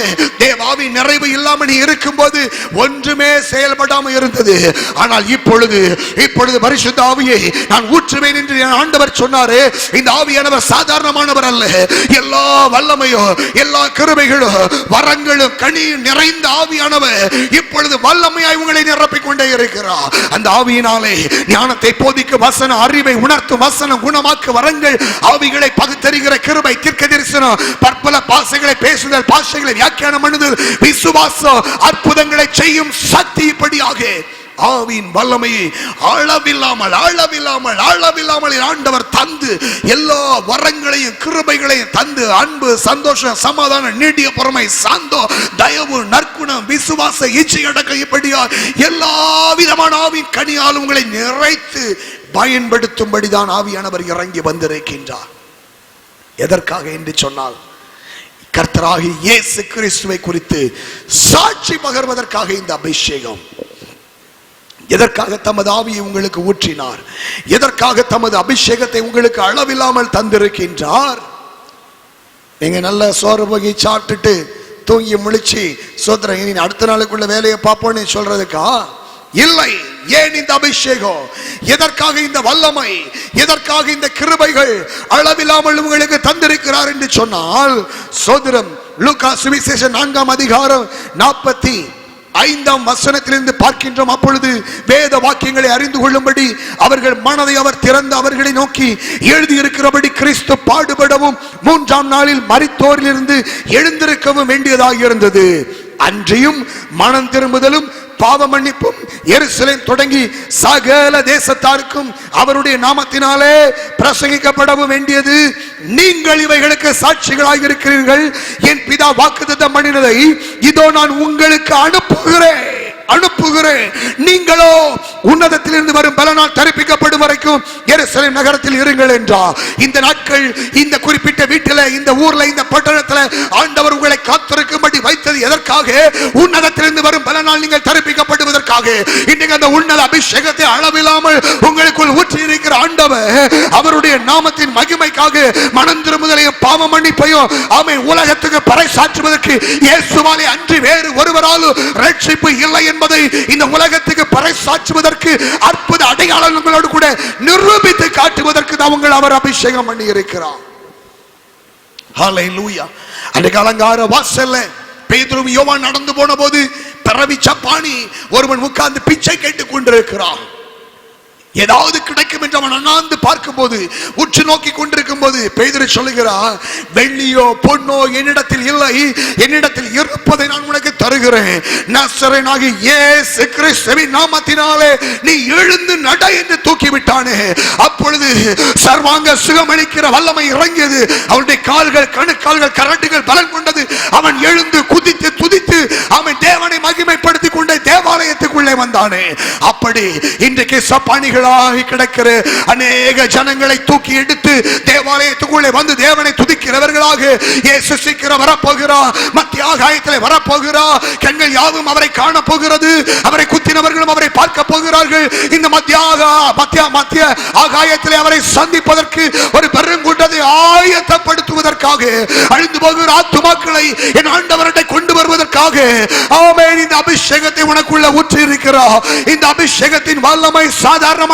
தேவாவி நிறைவு இல்லாம நீ இருக்கும்போது ஒன்றுமே செயல்படாம இருந்தது. ஆனால் இப்பொழுது பரிசுத்த ஆவியை நான் ஊற்றுவேன் என்று ஆண்டவர் சொன்னாரே. இந்த ஆவியானவர் சாதாரணமானவர் அல்ல. எல்லா வல்லமையும் எல்லா கிருபைகளும் வரங்களும் கனியும் நிறைந்த ஆவி ஆவியானவர் இப்பொழுது வல்லமையாய் உங்களை நிரப்பிக் கொண்டே இருக்கிறார். அந்த ஆவியினாலே ஞானத்தை போதிக்க வசன, அறிவை உணர்த்தும் வசனம், குணமாக்கு வரங்கள், ஆவிகளை பகுத்தறிகிற கிருபை, தீர்க்க தரிசனம், பற்பல பாசைகளை பேசுதல், பாஷைகளை வியாக்கியானம் பண்ணுதல், விசுவாசம், அற்புதங்களை செய்யும் சக்தி, இப்படியாக ஆவியின் வல்லமையை அளவில்லாமல் ஆண்டவர் தந்து எல்லா வரங்களையும் கிருபைகளையும் தந்து அன்பு, சந்தோஷம், சமாதானம், நீடிய பொறுமை, சாந்தம், தயவு, நற்குணம், விசுவாச, இச்சை அடக்கம், இப்படியா எல்லா விதமான ஆவியின் கனியால் உங்களை நிறைத்து பயன்படுத்தும்படிதான் ஆவியானவர் இறங்கி வந்திருக்கின்றார். எதற்காக என்று சொன்னால், கர்த்தராகிய இயேசு கிறிஸ்துவை குறித்து சாட்சி பகர்வதற்காக இந்த அபிஷேகம். எதற்காக தமது ஆவியை உங்களுக்கு ஊற்றினார்? எதற்காக தமது அபிஷேகத்தை உங்களுக்கு அளவில்லாமல் தந்திருக்கின்றார்? நீங்க நல்ல சோறு வகை சாப்பிட்டுட்டு தூங்கி முழிச்சு சோதரன் அடுத்த நாளுக்குள்ள வேலையை பார்ப்போன்னு சொல்றதுக்கா? இல்லை. ஏன் இந்த அபிஷேகம்? எதற்காக இந்த வல்லமை? எதற்காக இந்த கிருபைகள் அளவில்லாமல் உங்களுக்கு தந்திருக்கிறார் என்று சொன்னால், சோதரம் லூக்கா சுவிசேஷம் 4ஆம் அதிகாரம் 45ஆம் வசனத்திலிருந்து பார்க்கின்றோம். அப்பொழுது வேத வாக்கியங்களை அறிந்து கொள்ளும்படி அவர்கள் மனதை அவர் திறந்து அவர்களை நோக்கி, எழுதியிருக்கிறபடி கிறிஸ்து பாடுபடவும் 3ஆம் நாளில் மரித்தோரிலிருந்து எழுந்திருக்கவும் வேண்டியதாக இருந்தது. அன்றியும் மனம் திரும்புதலும் பாவ மன்னிப்பும் எருசலேம் தொடங்கி சகல தேசத்தாருக்கும் அவருடைய நாமத்தினாலே பிரசங்கிக்கப்படவும் வேண்டியது. நீங்கள் இவைகளுக்கு சாட்சிகளாக இருக்கிறீர்கள். என் பிதா வாக்குத்தத்தம் பண்ணினதை இதோ நான் உங்களுக்கு அனுப்புகிறேன். நீங்களோ உன்னதத்திலிருந்து வரும் பலனால் தரிப்பிக்கப்படும் வரைக்கும் எருசலேம் நகரத்தில் இருங்கள் என்றார். இந்த நாட்கள் இந்த குறிப்பிட்ட வீட்டில், இந்த ஊர்ல, இந்த பட்டணத்தில் ஆண்டவர் உங்களை காத்திருக்கும்படி வைத்தது எதற்காக? உன்னதத்திலிருந்து வரும் பலனால் நீங்கள் தரிப்பிக்கப்படுவதற்காக. இன்றைக்கு அந்த உன்னத அபிஷேகத்தை அளவில்லாமல் உங்களுக்குள் ஊற்றி இருக்கிற ஆண்டவர் அவருடைய நாமத்தின் மகிமைக்காக மனம் திரும்புதலையும் பாவ மன்னிப்பையும் ஆமென் உலகத்துக்கு பறைசாற்றுவதற்கு இயேசுவாலே அன்றி வேறு ஒருவராலும் ரட்சிப்பு இல்லை என்பதை இந்த உலகத்துக்கு பறைசாற்றுவதற்கு, அற்புத அடையாளங்களோடு கூட நிரூபித்து காட்டுவதற்கு தான் உங்கள் அவர் அபிஷேகம் பண்ணி இருக்கிறார். ஹல்லேலூயா. அன்றைக்கு அலங்கார வாசல்ல பேதுரு யோவான் நடந்து போன போது பிறவி சப்பானி ஒருவன் உட்கார்ந்து பிச்சை கேட்டுக் கொண்டிருக்கிறான். ஏதாவது கிடைக்கும் என்று அவன் அண்ணாந்து பார்க்கும் போது, உற்று நோக்கி கொண்டிருக்கும் போது பேதுரு சொல்லுகிறான், வெள்ளியோ பொன்னோ என்னிடத்தில் இல்லை, என்னிடத்தில் இருப்பதை நான் உனக்கு தருகிறேன். நசரேயனாகிய இயேசு கிறிஸ்துவின் நாமத்தினாலே நீ எழுந்து நட என்று தூக்கி விட்டானே. அப்பொழுது சர்வாங்க சுகமளிக்கிற வல்லமை இறங்கியது. அவனுடைய கால்கள், கணுக்கால்கள், கரண்டுகள் பலன் கொண்டது. அவன் எழுந்து குதித்து துதித்து அவன் தேவனை மகிமைப்படுத்திக் கொண்டே தேவாலயத்துக்குள்ளே வந்தானே. அப்படி இன்றைக்கு சப்பானிகள் கிடக்கிற அநேக ஜனங்களை தூக்கி எடுத்து தேவாலயத்துக்குள்ளே வந்து தேவனை துதிக்கிறவர்களாக இயேசு சீக்கிரம் வரப்போகிறார். மத்திய ஆகாயத்தில் வரப்போகிறார். கண்கள் யாவும் அவரை காண போகிறது. அவரை குத்தினவர்களும் அவரை பார்க்க போகிறார்கள். இந்த மத்திய ஆகாயத்தில் அவரை சந்திப்பதற்கு ஒரு பெருங்கூட்டத்தை ஆயத்தப்படுத்துவதற்காக, அழிந்து போகிற ஆத்துமாக்களை என் ஆண்டவரை கொண்டு வருவதற்காக ஆமென் இந்த அபிஷேகத்தை உனக்குள்ள ஊற்றி இருக்கிறார். இந்த அபிஷேகத்தின் வல்லமை சாதாரண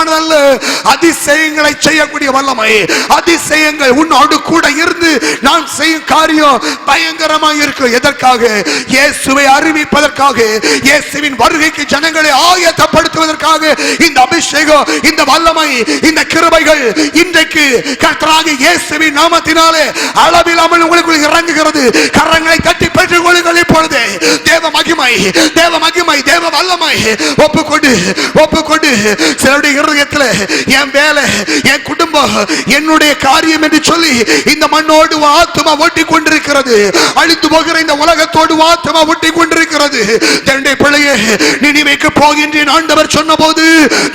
அதிசயங்களை செய்யக்கூடிய வல்லமை. அதிசயங்கள் உன்னோடு கூட இருந்து நான் செய்யும் காரியம் பயங்கரமாக இருக்கும். எதற்காக? இயேசுவை அறிவிப்பதற்காக, இயேசுவின் வருகைக்கு ஜனங்களை ஆயத்தப்படுத்துவதற்காக இந்த அபிஷேகம், இந்த வல்லமை, இந்த கிருபைகள் இன்றைக்கு கர்த்தராகிய இயேசுவின் நாமத்தினாலே அளவில்லாமல் உங்களுக்குள் இறங்குகிறது. கரங்களை தட்டி பெற்றுக் கொள்ளுங்கள். இப்பொழுது தேவ மகிமை, தேவ மகிமை, தேவ வல்லமை ஒப்புக்கொண்டு சிலருடைய இருதயத்தில் என் வேலை, என் குடும்பம், என்னுடைய காரியம் என்று சொல்லி இந்த மண்ணோடு ஆத்மா ஒட்டி கொண்டிருக்கிறது. அழிந்து போகிற இந்த உலகத்தோடு ஆத்மா ஒட்டி கொண்டிருக்கிறது. என்னுடைய பிள்ளையே, நினிவேக்கு போகின்றேன் ஆண்டவர் சொன்ன போது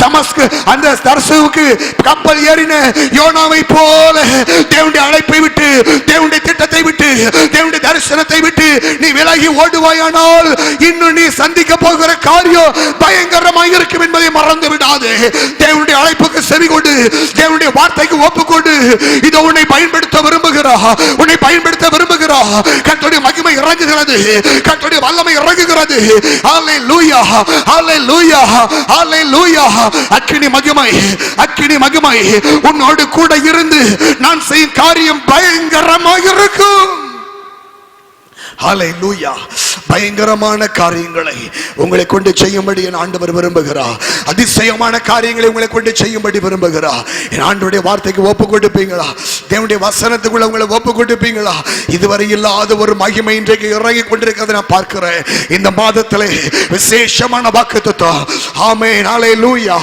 தமஸ்கு அந்த தர்சுவுக்கு கப்பல் ஏறின யோனாவை போல தேவனுடைய அழைப்பை விட்டு, தேவனுடைய திட்டத்தை விட்டு, தேவனுடைய தரிசனத்தை விட்டு நீ விலகி ஓடுவாயானால் இன்னும் நீ சந்திக்க போகிற காரியம் பயங்கரமாக இருக்கும் என்பதை மறந்து விடாதே. தேவனுடைய அழைப்புக்கு செவி கொண்டு, தேவனுடைய வார்த்தைக்கு ஒப்புக்கொண்டு, இதோ உன்னை பயன்படுத்த விரும்புகிறார், உன்னை பயன்படுத்த விரும்புகிறார். கர்த்தருடைய மகிமை இறங்குகிறது, கர்த்தருடைய வல்லமை இறங்குகிறது. ஹல்லேலூயா, ஹல்லேலூயா, ஹல்லேலூயா. அக்கினி மகிமை, அக்கினி மகிமை உன்னோடு கூட இருந்து நான் செய்யும் காரியம் பயங்கரமாக இருக்கும். ஹல்லேலூயா. பயங்கரமான காரியங்களை உங்களை கொண்டு செய்யும்படி என் ஆண்டவர் விரும்புகிறார். அதிசயமான காரியங்களை உங்களை கொண்டு செய்யும்படி விரும்புகிறார். என் ஆண்டவருடைய வார்த்தைக்கு ஒப்பு கொடுப்பீங்களா? தேவனுடைய வசனத்துக்குள்ள உங்களை ஒப்பு கொடுப்பீங்களா? இதுவரை இல்லாத ஒரு மகிமை இன்றைக்கு இறங்கி கொண்டிருக்கிறதை நான் பார்க்கிறேன். இந்த மாதத்திலே விசேஷமான வாக்குத்தத்தம். ஆமென், ஹல்லேலூயா.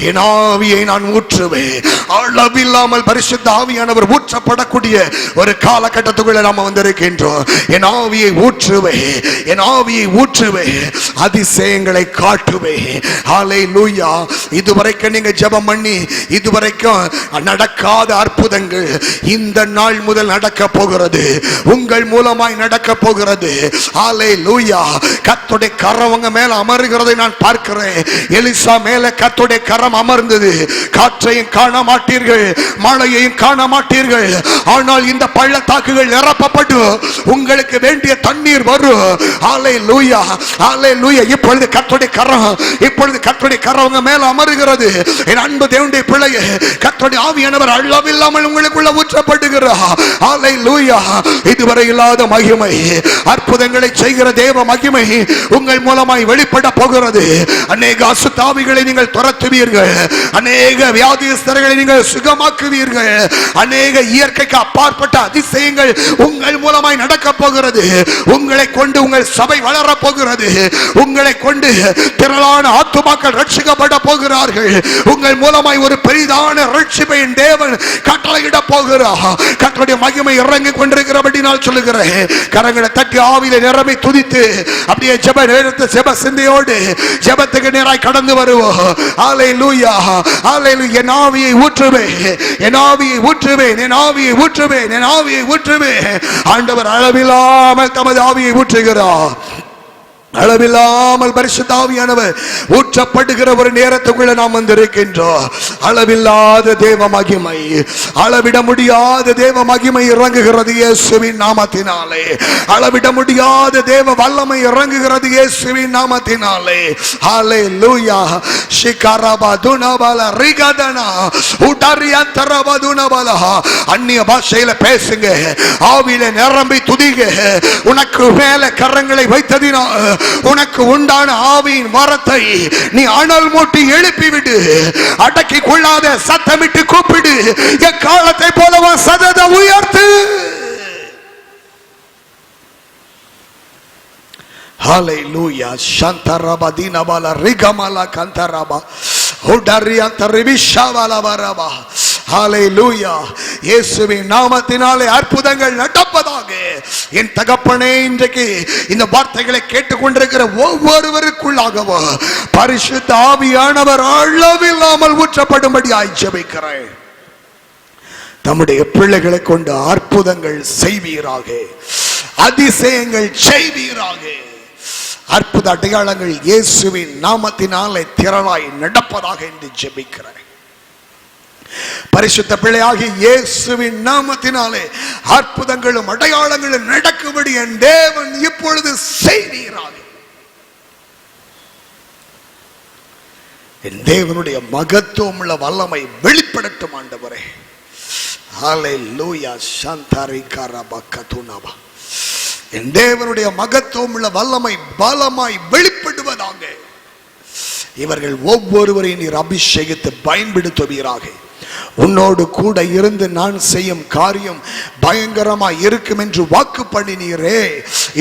என் ஆவியை நான் ஊற்றுவேன். அளவில்லாமல் பரிசுத்த ஆவியானவர் ஊற்றப்படக்கூடிய ஒரு காலகட்டத்துக்குள்ள நாம வந்திருக்கின்றோம். என் ஆவியை ஊற்றுவேன், என் ஆவியை ஊற்றுவேன், அதிசயங்களை காட்டுவேன். ஹல்லேலூயா. இதுவரைக்கும் நீங்க ஜெபம் பண்ணி இதுவரைக்கும் நடக்காத அற்புதங்கள் இந்த நாள் முதல் நடக்க போகிறது. உங்கள் மூலமாய் நடக்க போகிறது. ஹல்லேலூயா. கர்த்தருடைய கரம் உங்க மேல அமர்கிறதை நான் பார்க்கிறேன். எலிசா மேல கர்த்தருடைய கரம் அமர்ந்தது. காற்றையும் காண மாட்டீர்கள், மழையையும் காண மாட்டீர்கள். ஆனால் இந்த பள்ளத்தாக்குகள் நிரப்பப்பட்டு உங்களுக்கு வேண்டிய தண்ணீர் வரும். ஹல்லேலூயா, ஹல்லேலூயா. இப்பொழுது கர்த்தருடைய கரம், இப்பொழுது கர்த்தருடைய கரம் உங்க மேல அமர்கிறது. என் அன்பு தேவனுடைய பிள்ளையே, கர்த்தருடைய ஆவியானவர் அளவில்லாமல் உங்களுக்குள்ள ஊற்றப்படுகிறார். ஹல்லேலூயா. இதுவரை இல்லாத மகிமை, அற்புதங்களை செய்கிற தேவ மகிமை உங்கள் மூலமாய் வெளிப்பட போகிறது. அநேக அசுத்தாவிகளை நீங்கள் துரத்துவீர்கள். அநேக வியாதிஸ்தர்களை நீங்கள் சுகமாக்குவீர்கள். அநேக இயற்கைக்கு அப்பாற்பட்ட அதிசயங்கள் உங்கள் மூலமாய் நடக்க போகிறது. உங்களை கொண்டு உங்கள் சபை வளர போகிறது. உங்களை கொண்டு திரளான ஆத்துமாக்கள் ரட்சிக்கப்பட போகிறார்கள். உங்கள் மூலமாய் ஒரு பெரிதான ரட்சிப்பை தேவன் கட்டளையிட போகிறார். கர்த்தருடைய மகிமை இறங்கி கொண்டிருக்கிறபடி நான் சொல்லுகிறேன். கரங்களை தட்டி ஆவியிலே நிரம்பி துதித்து அப்படியே ஜெப நேரத்தை ஜெப சிந்தையோடு ஜெபத்துக்கு நேராய் கடந்து வருவோம். ஹல்லேலூயா, ஹல்லேலூயா. என் ஆவியை ஊற்றுவேன், என் ஆவியை ஊற்றுவேன், என் ஆவியை ஊற்றுவேன், என் ஆவியை ஊற்றுவேன். ஆண்டவர் அளவில்லாமல் தமது ஆவியை ஊற்றுகிறார். அளவில்லாமல் பரிசுத்த ஆவியானவர் ஊற்றப்படுகிற ஒரு நேரத்துக்குள்ள நாம் வந்திருக்கின்றோம். அளவில்லாத தேவ மகிமை, அளவிட முடியாத தேவ மகிமை இறங்குகிறது இயேசுவின் நாமத்தினாலே. அளவிட முடியாத தேவ வல்லமை இறங்குகிறது இயேசுவின் நாமத்தினாலே. ஹல்லேலூயா. ஷிகரபதுனபல ரிகதனா உடரியந்தரபதுனபல. அந்நிய பாஷையில பேசுங்க, ஆவியில நிரம்பி துதிங்க. உனக்கு மேல கரங்களை வைத்ததினால் உனக்கு உண்டான ஆவியின் வரத்தை நீ அனல் மூட்டி எழுப்பிவிடு. அடக்கி கொள்ளாத, சத்தமிட்டு கூப்பிடு. எக்காலத்தை போலவா சதத உயர்த்து. ஹல்லேலூயா. சந்தரபா தினபால ரிகமல கந்தரபா உடரியந்த ரிவிஷாவலவரபா. ஹல்லேலூயா. இயேசுவின் நாமத்தினாலே அற்புதங்கள் நடப்பதாக. என் தகப்பனே, இன்றைக்கு இந்த வார்த்தைகளை கேட்டுக்கொண்டிருக்கிற ஒவ்வொருவருக்குள்ளாகவும் பரிசுத்த ஆவியானவர் அளவில்லாமல் ஊற்றப்படும்படி ஜெபிக்கிறேன். தம்முடைய பிள்ளைகளை கொண்டு அற்புதங்கள் செய்வீராக, அதிசயங்கள் செய்வீராக. அற்புத அடையாளங்கள் இயேசுவின் நாமத்தினாலே திரளாய் நடப்பதாக என்று ஜெபிக்கிறேன். பரிசுத்த பிள்ளையாகிய இயேசுவின் நாமத்தினாலே அற்புதங்களும் அடையாளங்களும் நடக்கும்படி என் தேவன் இப்பொழுது செய்வீராக. என் தேவனுடைய மகத்துவம் உள்ள வல்லமை வெளிப்படட்டும் ஆண்டவரே. ஹல்லேலூயா. சந்தரிகரபகதுனபா. என் தேவனுடைய மகத்துவம் உள்ள வல்லமை பலமாய் வெளிப்படுவதாக. இவர்கள் ஒவ்வொருவரையும் நீர் அபிஷேகித்து பயன்படுத்துவீராக. உன்னோடு கூட இருந்து நான் செய்யும் காரியம் பயங்கரமாய் இருக்கும் என்று வாக்கு பண்ணினீரே.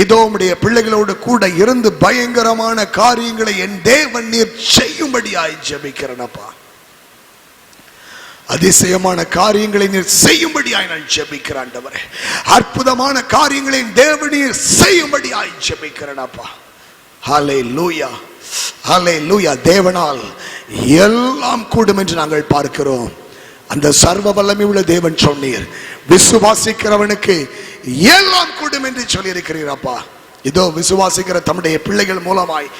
இதோ உம்முடைய பிள்ளைகளோடு கூட இருந்து பயங்கரமான காரியங்களை என் தேவன் நீர் செய்யும்படியாய் ஜெபிக்கிறேனப்பா. அதிசயமான காரியங்களை நீர் செய்யும்படியாய் நான் ஜெபிக்கிறேன் ஆண்டவரே. அற்புதமான காரியங்களை தேவனீர் செய்யும்படியாய் ஜெபிக்கிறேனப்பா. ஹல்லேலூயா, ஹல்லேலூயா. தேவனால் எல்லாம் கூடும் என்று நாங்கள் பார்க்கிறோம். அந்த சர்வ வல்லமை உள்ள தேவன் சொன்னீர், விசுவாசிக்கிறவனுக்கு எல்லாம் கூடும் என்று சொல்லி இருக்கிறீரப்பா. இதோ விசுவாசிக்கிற தம்முடைய பிள்ளைகள் மூலமாய்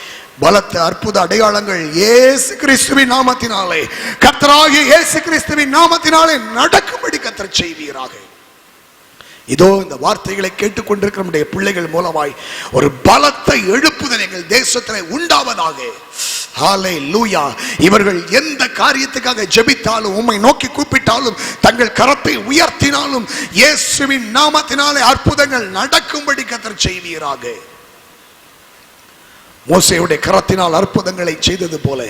பலத்த அற்புத அடையாளங்கள் இயேசு கிறிஸ்துவின் நாமத்தினாலே, கர்த்தராகிய இயேசு கிறிஸ்துவின் நாமத்தினாலே நடக்கும்படி கர்த்தர் செய்வீராக. இதோ இந்த வார்த்தைகளை கேட்டுக்கொண்டிருக்கிற நம்முடைய பிள்ளைகள் மூலமாய் ஒரு பலத்தை எழுப்புதல் எங்கள் தேசத்தில் உண்டாவதாக. ஹல்லேலூயா. இவர்கள் எந்த காரியத்துக்காக ஜெபித்தாலும், உம்மை நோக்கி கூப்பிட்டாலும், தங்கள் கரத்தை உயர்த்தினாலும் இயேசுவின் நாமத்தினாலே அற்புதங்கள் நடக்கும்படி கர்த்தர் செய்வீராக. மோசேயுடைய கரத்தினால் அற்புதங்களை செய்தது போல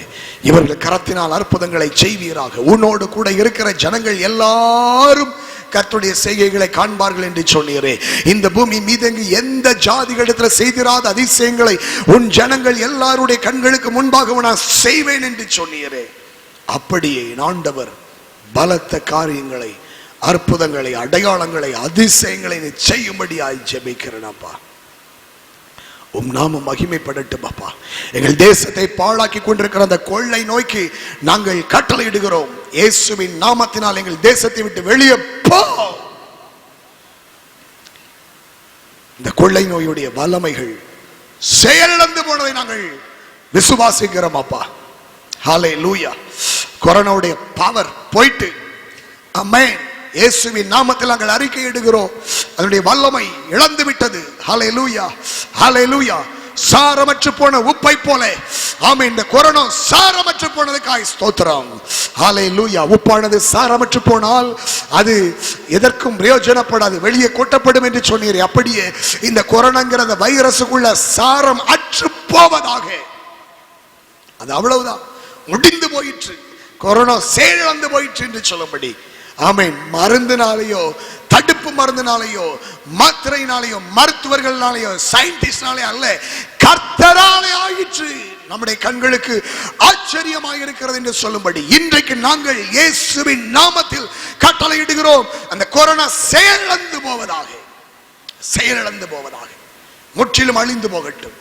இவர்கள் கரத்தினால் அற்புதங்களை செய்வீராக. உன்னோடு கூட இருக்கிற ஜனங்கள் எல்லாரும் கர்த்தருடைய செய்கைகளை காண்பார்கள் என்று சொன்னீரே. இந்த பூமி மீது எந்த ஜாதிகளிடத்தில் செய்திராத அதிசயங்களை உன் ஜனங்கள் எல்லாருடைய கண்களுக்கு முன்பாக நான் செய்வேன் என்று சொன்னீரே. அப்படியே ஆண்டவர் பலத்த காரியங்களை, அற்புதங்களை, அடையாளங்களை, அதிசயங்களை செய்யும்படியாய் ஜெபிக்கிறேன் அப்பா. உம் நாமம் மகிமைப்படட்டும் அப்பா. எங்கள் தேசத்தை பாழாக்கி கொண்டிருக்கிற அந்த கொள்ளை நோய்க்கு நாங்கள் கட்டளையிடுகிறோம். இயேசுவின் நாமத்தினால் எங்கள் தேசத்தை விட்டு வெளியே போ. இந்த கொள்ளை நோயுடைய வல்லமைகள் செயலிழந்து போனதை நாங்கள் விசுவாசிக்கிறோம் அப்பா. ஹல்லேலூயா. கொரோனாவுடைய பவர் போயிட்டு, ஆமென். இயேசுவின் நாமத்தில் நாங்கள் அறிக்கையிடுகிறோம், அதனுடைய வல்லமை இழந்து விட்டது. ஹல்லேலூயா, ஹல்லேலூயா. சாரமற்று போன உப்பை போல, ஆமென், இந்த கொரோனா சாரமற்று போனதுக்காய் ஸ்தோத்திரம். ஹல்லேலூயா. உப்பானது சாரமற்று போனால் அது எதற்கும் பிரயோஜனப்படாது, வெளியே கொட்டப்படும் என்று சொன்னீரே. அப்படியே இந்த கொரோனாங்கிற வைரஸுக்குள்ள சாரம் அற்று போவதாக. அது அவ்வளவுதான், முடிந்து போயிற்று. கொரோனா செயலிழந்து போயிற்று என்று சொல்லும்படி, ஆமென். மருந்தினாலேயோ, தடுப்பு மருந்தினாலேயோ, மாத்திரையினாலேயோ, மருத்துவர்களாலேயோ, சயின்டிஸ்டாலேயோ அல்ல, கர்த்தராலே ஆயிற்று. நம்முடைய கண்களுக்கு ஆச்சரியமாக இருக்கிறது என்று சொல்லும்படி இன்றைக்கு நாங்கள் இயேசுவின் நாமத்தில் கட்டளையிடுகிறோம். அந்த கொரோனா செயலிழந்து போவதாக, செயலிழந்து போவதாக, முற்றிலும் அழிந்து போகட்டும்.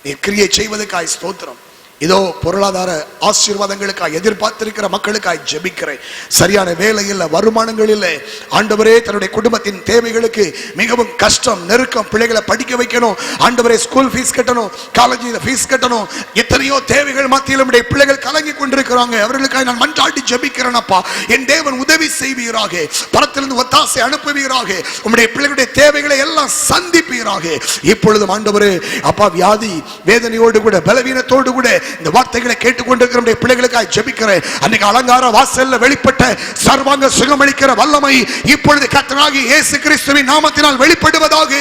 நீ கிரியை செய்வதற்காய் ஸ்தோத்திரம். இதோ பொருளாதார ஆசீர்வாதங்களுக்காக எதிர்பார்த்திருக்கிற மக்களுக்காக ஜெபிக்கிறேன். சரியான வேலை இல்லை, வருமானங்கள் இல்லை. ஆண்டவரே, தன்னுடைய குடும்பத்தின் தேவைகளுக்கு மிகவும் கஷ்டம், நெருக்கம். பிள்ளைகளை படிக்க வைக்கணும் ஆண்டவரே, ஸ்கூல் ஃபீஸ் கட்டணும், காலேஜில் ஃபீஸ் கட்டணும். எத்தனையோ தேவைகள் மத்தியில் நம்முடைய பிள்ளைகள் கலங்கி கொண்டிருக்கிறாங்க. அவர்களுக்காக நான் மன்றாடி ஜெபிக்கிறேன் அப்பா. என் தேவன் உதவி செய்வீராக, பரத்திலிருந்து ஒத்தாசை அனுப்புவீராக, உம்முடைய பிள்ளைகளுடைய தேவைகளை எல்லாம் சந்திப்பீராக. இப்பொழுதும் ஆண்டவரே அப்பா, வியாதி வேதனையோடு கூட, பலவீனத்தோடு கூட இந்த வார்த்தைகளை கேட்டுக்கொண்டிருக்கிற நம்முடைய பிள்ளைகளுக்காக ஜெபிக்கிறேன். அன்னைக்கு அலங்கார வாசல்ல வெளிப்பட்ட சர்வாங்க சுகமளிக்கிற வல்லமை இப்பொழுது கர்த்தராகிய இயேசு கிறிஸ்துவின் நாமத்தினால் வெளிப்படுவதாக.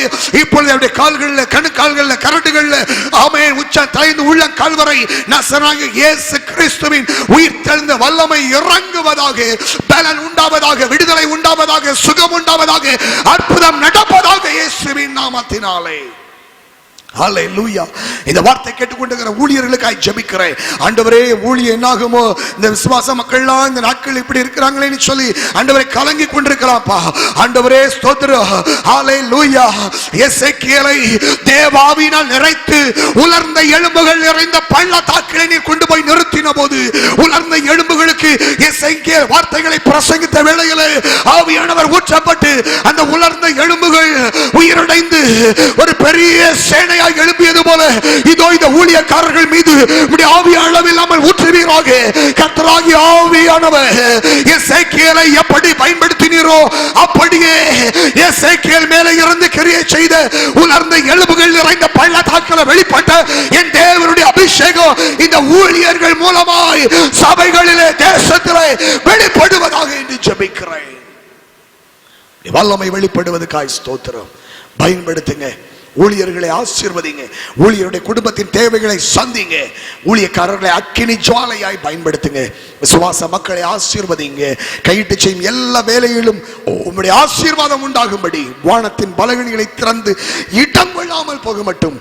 இப்பொழுது அவருடைய கால்களில், கணுக்கால்களில், கரடுகளில், ஆமென், உச்ச தலைந்து உள்ள கால்வரை நசராகிய இயேசு கிறிஸ்துவின் உயிர் தெழுந்த வல்லமை இறங்குவதாக. பலன் உண்டாவதாக, விடுதலை உண்டாவதாக, சுகம் உண்டாவதாக, அற்புதம் நடப்பதாக இயேசுவின் நாமத்தினாலே. ஹல்லேலூயா. இந்த வார்த்தை கேட்டுக்கொண்டிருக்கிற ஊழியர்களுக்காக ஜெபிக்கிறேன். ஆண்டவரே, ஊழியம் என்னாகுமோ, இந்த விசுவாச மக்கள்லாம் இந்த நாட்கள் இப்படி இருக்கிறாங்களேன்னு சொல்லி ஆண்டவரே கலங்கி கொண்டிருக்கிறாப்பா. ஆண்டவரே ஸ்தோத்திரம். ஹல்லேலூயா. எசேக்கியேலை தேவாவினால் நிறைத்து உலர்ந்த எலும்புகள் நிறைந்த பள்ளத்தாக்கிலே நீர் கொண்டு போய் நிறுத்தின போது, உலர்ந்த எலும்புகளுக்கு எசேக்கியேல் வார்த்தைகளை பிரசங்கித்த வேளையிலே ஆவியானவர் ஊற்றப்பட்டு அந்த உலர்ந்த எலும்புகள் உயிரடைந்து ஒரு பெரிய சேனை எழுப்பியது போல இதோ இந்த ஊழியக்காரர்கள் மீது ஆவிய அளவில்லாமல் ஊற்றுவீராக. கர்த்தராகிய ஆவியானவர் எசேக்கியேலை எப்படி பயன்படுத்தினீரோ அப்படியே எசேக்கியேல் மேலே இருந்து கிரியை செய்த உலர்ந்த எலும்புகள் நிறைந்த பள்ளத்தாக்கில் வெளிப்பட்ட என் தேவனுடைய அபிஷேகம் இந்த ஊழியர்கள் மூலமாய் சபைகளிலே, தேசத்திலே வெளிப்படுவதாக என்று ஜெபிக்கிறேன். வல்லமை வெளிப்படுவதற்காய் ஸ்தோத்திரம். பயன்படுத்துங்க, ஊழியர்களை ஆசீர்வதிங்க, ஊழியருடைய குடும்பத்தின் தேவைகளை சந்திங்க, ஊழியக்காரர்களை அக்கினி ஜுவாலையாய் பயன்படுத்துங்க, விசுவாச மக்களை ஆசீர்வதிங்க. கையிட்டு செய்யும் எல்லா வேலையிலும் உம்முடைய ஆசீர்வாதம் உண்டாகும்படி வானத்தின் பலகணிகளை திறந்து இடம் கொள்ளாமல் போக மட்டும்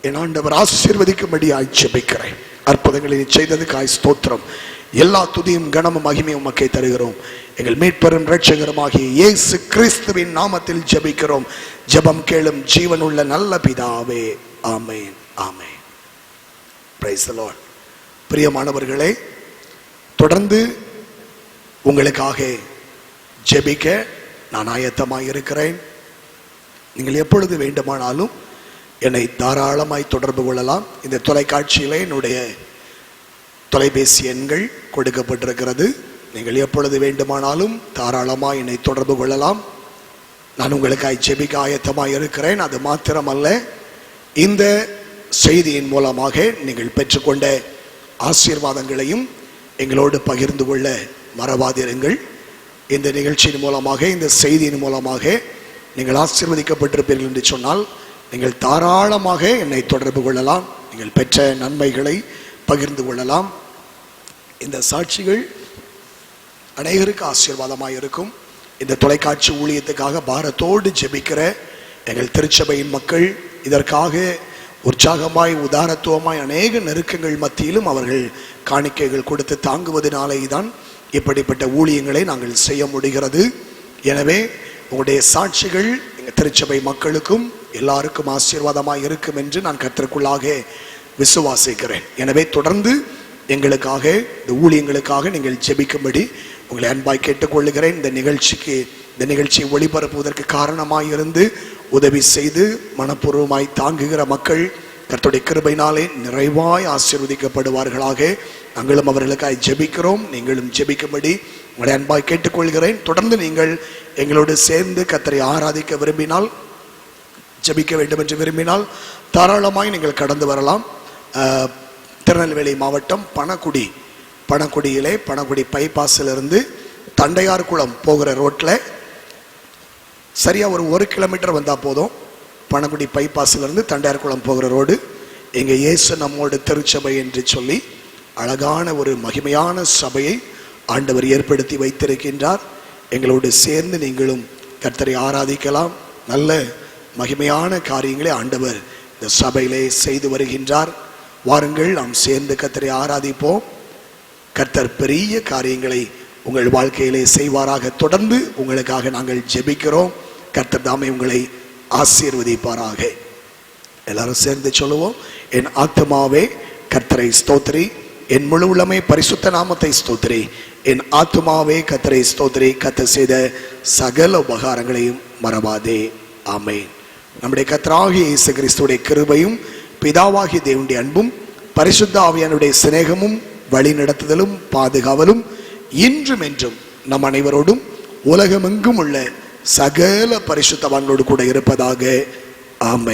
என் ஆண்டவர் ஆசீர்வதிக்கும்படியாய் ஜெபிக்கிறேன். அற்புதங்களை செய்ததுக்காய் ஸ்தோத்திரம். எல்லா துதியும் கனமும் மகிமையும் உமக்கே தருகிறோம். எங்கள் மீட்பரும் இரட்சகருமாகிய இயேசு கிறிஸ்துவின் நாமத்தில் ஜெபிக்கிறோம். ஜெபம் கேளும் ஜீவனுள்ள நல்ல பிதாவே. Amen, amen. Praise the Lord. பிரியமானவர்களே, தொடர்ந்து உங்களுக்காக ஜெபிக்க நான் ஆயத்தமாய் இருக்கிறேன். நீங்கள் எப்பொழுது வேண்டுமானாலும் என்னை தாராளமாய் தொடர்பு கொள்ளலாம். இந்த தொலைக்காட்சியிலே என்னுடைய தொலைபேசி எண்கள் கொடுக்கப்பட்டிருக்கிறது. நீங்கள் எப்பொழுது வேண்டுமானாலும் தாராளமாக என்னை தொடர்பு கொள்ளலாம். நான் உங்களுக்காக ஜெபிக்க ஆயத்தமாக இருக்கிறேன். அது மாத்திரமல்ல, இந்த செய்தியின் மூலமாக நீங்கள் பெற்றுக்கொண்ட ஆசீர்வாதங்களையும் எங்களோடு பகிர்ந்து கொள்ள மறவாதிருங்கள். இந்த நிகழ்ச்சியின் மூலமாக, இந்த செய்தியின் மூலமாக நீங்கள் ஆசீர்வதிக்கப்பட்டிருப்பீர்கள் என்று சொன்னால் நீங்கள் தாராளமாக என்னை தொடர்பு கொள்ளலாம். நீங்கள் பெற்ற நன்மைகளை பகிர்ந்து கொள்ளலாம். இந்த சாட்சிகள் அநேகருக்கு ஆசீர்வாதமாக இருக்கும். இந்த தொலைக்காட்சி ஊழியத்துக்காக பாரத்தோடு ஜெபிக்கிற எங்கள் திருச்சபையின் மக்கள், இதற்காக உற்சாகமாய் உதாரத்துவமாய் அநேக நெருக்கங்கள் மத்தியிலும் அவர்கள் காணிக்கைகள் கொடுத்து தாங்குவதனாலே தான் இப்படிப்பட்ட ஊழியங்களை நாங்கள் செய்ய முடிகிறது. எனவே உங்களுடைய சாட்சிகள் எங்கள் திருச்சபை மக்களுக்கும் எல்லாருக்கும் ஆசீர்வாதமாக இருக்கும் என்று நான் கர்த்தருக்குள்ளாக விசுவாசிக்கிறேன். எனவே தொடர்ந்து எங்களுக்காக, இந்த ஊழியங்களுக்காக நீங்கள் ஜெபிக்கும்படி உங்களை அன்பாய் கேட்டுக்கொள்ளுகிறேன். இந்த நிகழ்ச்சியை ஒளிபரப்புவதற்கு காரணமாய் இருந்து உதவி செய்து மனப்பூர்வமாய் தாங்குகிற மக்கள் கர்த்தருடைய கிருபையினாலே நிறைவாய் ஆசீர்வதிக்கப்படுவார்களாக. நாங்களும் அவர்களுக்காய் ஜெபிக்கிறோம். நீங்களும் ஜெபிக்கும்படி உங்களை அன்பாய் கேட்டுக்கொள்கிறேன். தொடர்ந்து நீங்கள் எங்களோடு சேர்ந்து கர்த்தரை ஆராதிக்க விரும்பினால், ஜெபிக்க வேண்டும் என்று விரும்பினால் தாராளமாய் நீங்கள் கடந்து வரலாம். திருநெல்வேலி மாவட்டம் பணக்குடியிலே பணக்குடி பைபாஸிலிருந்து தண்டையார்குளம் போகிற ரோட்டில் சரியா ஒரு 1 கிலோமீட்டர் வந்தால் போதும். பணக்குடி பைபாஸிலிருந்து தண்டையார்குளம் போகிற ரோடு, எங்கள் இயேசு நம்மோடு திருச்சபை என்று சொல்லி அழகான ஒரு மகிமையான சபையை ஆண்டவர் ஏற்படுத்தி வைத்திருக்கின்றார். எங்களோடு சேர்ந்து நீங்களும் கர்த்தரை ஆராதிக்கலாம். நல்ல மகிமையான காரியங்களை ஆண்டவர் இந்த சபையிலே செய்து வருகின்றார். வாருங்கள், நாம் சேர்ந்து கர்த்தரை ஆராதிப்போம். கர்த்தர் பெரிய காரியங்களை உங்கள் வாழ்க்கையிலே செய்வாராக. தொடர்ந்து உங்களுக்காக நாங்கள் ஜெபிக்கிறோம். கர்த்தர் தாமே உங்களை ஆசீர்வதிப்பாராக. எல்லாரும் சேர்ந்து சொல்லுவோம். என் ஆத்துமாவே கர்த்தரை ஸ்தோத்திரி, என் முழு உள்ளமே பரிசுத்த நாமத்தை ஸ்தோத்திரி. என் ஆத்துமாவே கர்த்தரை ஸ்தோத்திரி, கர்த்தர் செய்த சகல உபகாரங்களையும் மறவாதே. ஆமென். நம்முடைய கர்த்தராகிய இயேசு கிறிஸ்துவின் கிருபையும் பிதாவாகிய தேவனுடைய அன்பும் பரிசுத்த ஆவியானுடைய சிநேகமும் வழி நடத்துதலும் பாதுகாவலும் இன்றும் என்றும் நம் அனைவரோடும் உலகமெங்கும் உள்ள சகல பரிசுத்தவான்களோடு கூட இருப்பதாக. ஆமென்.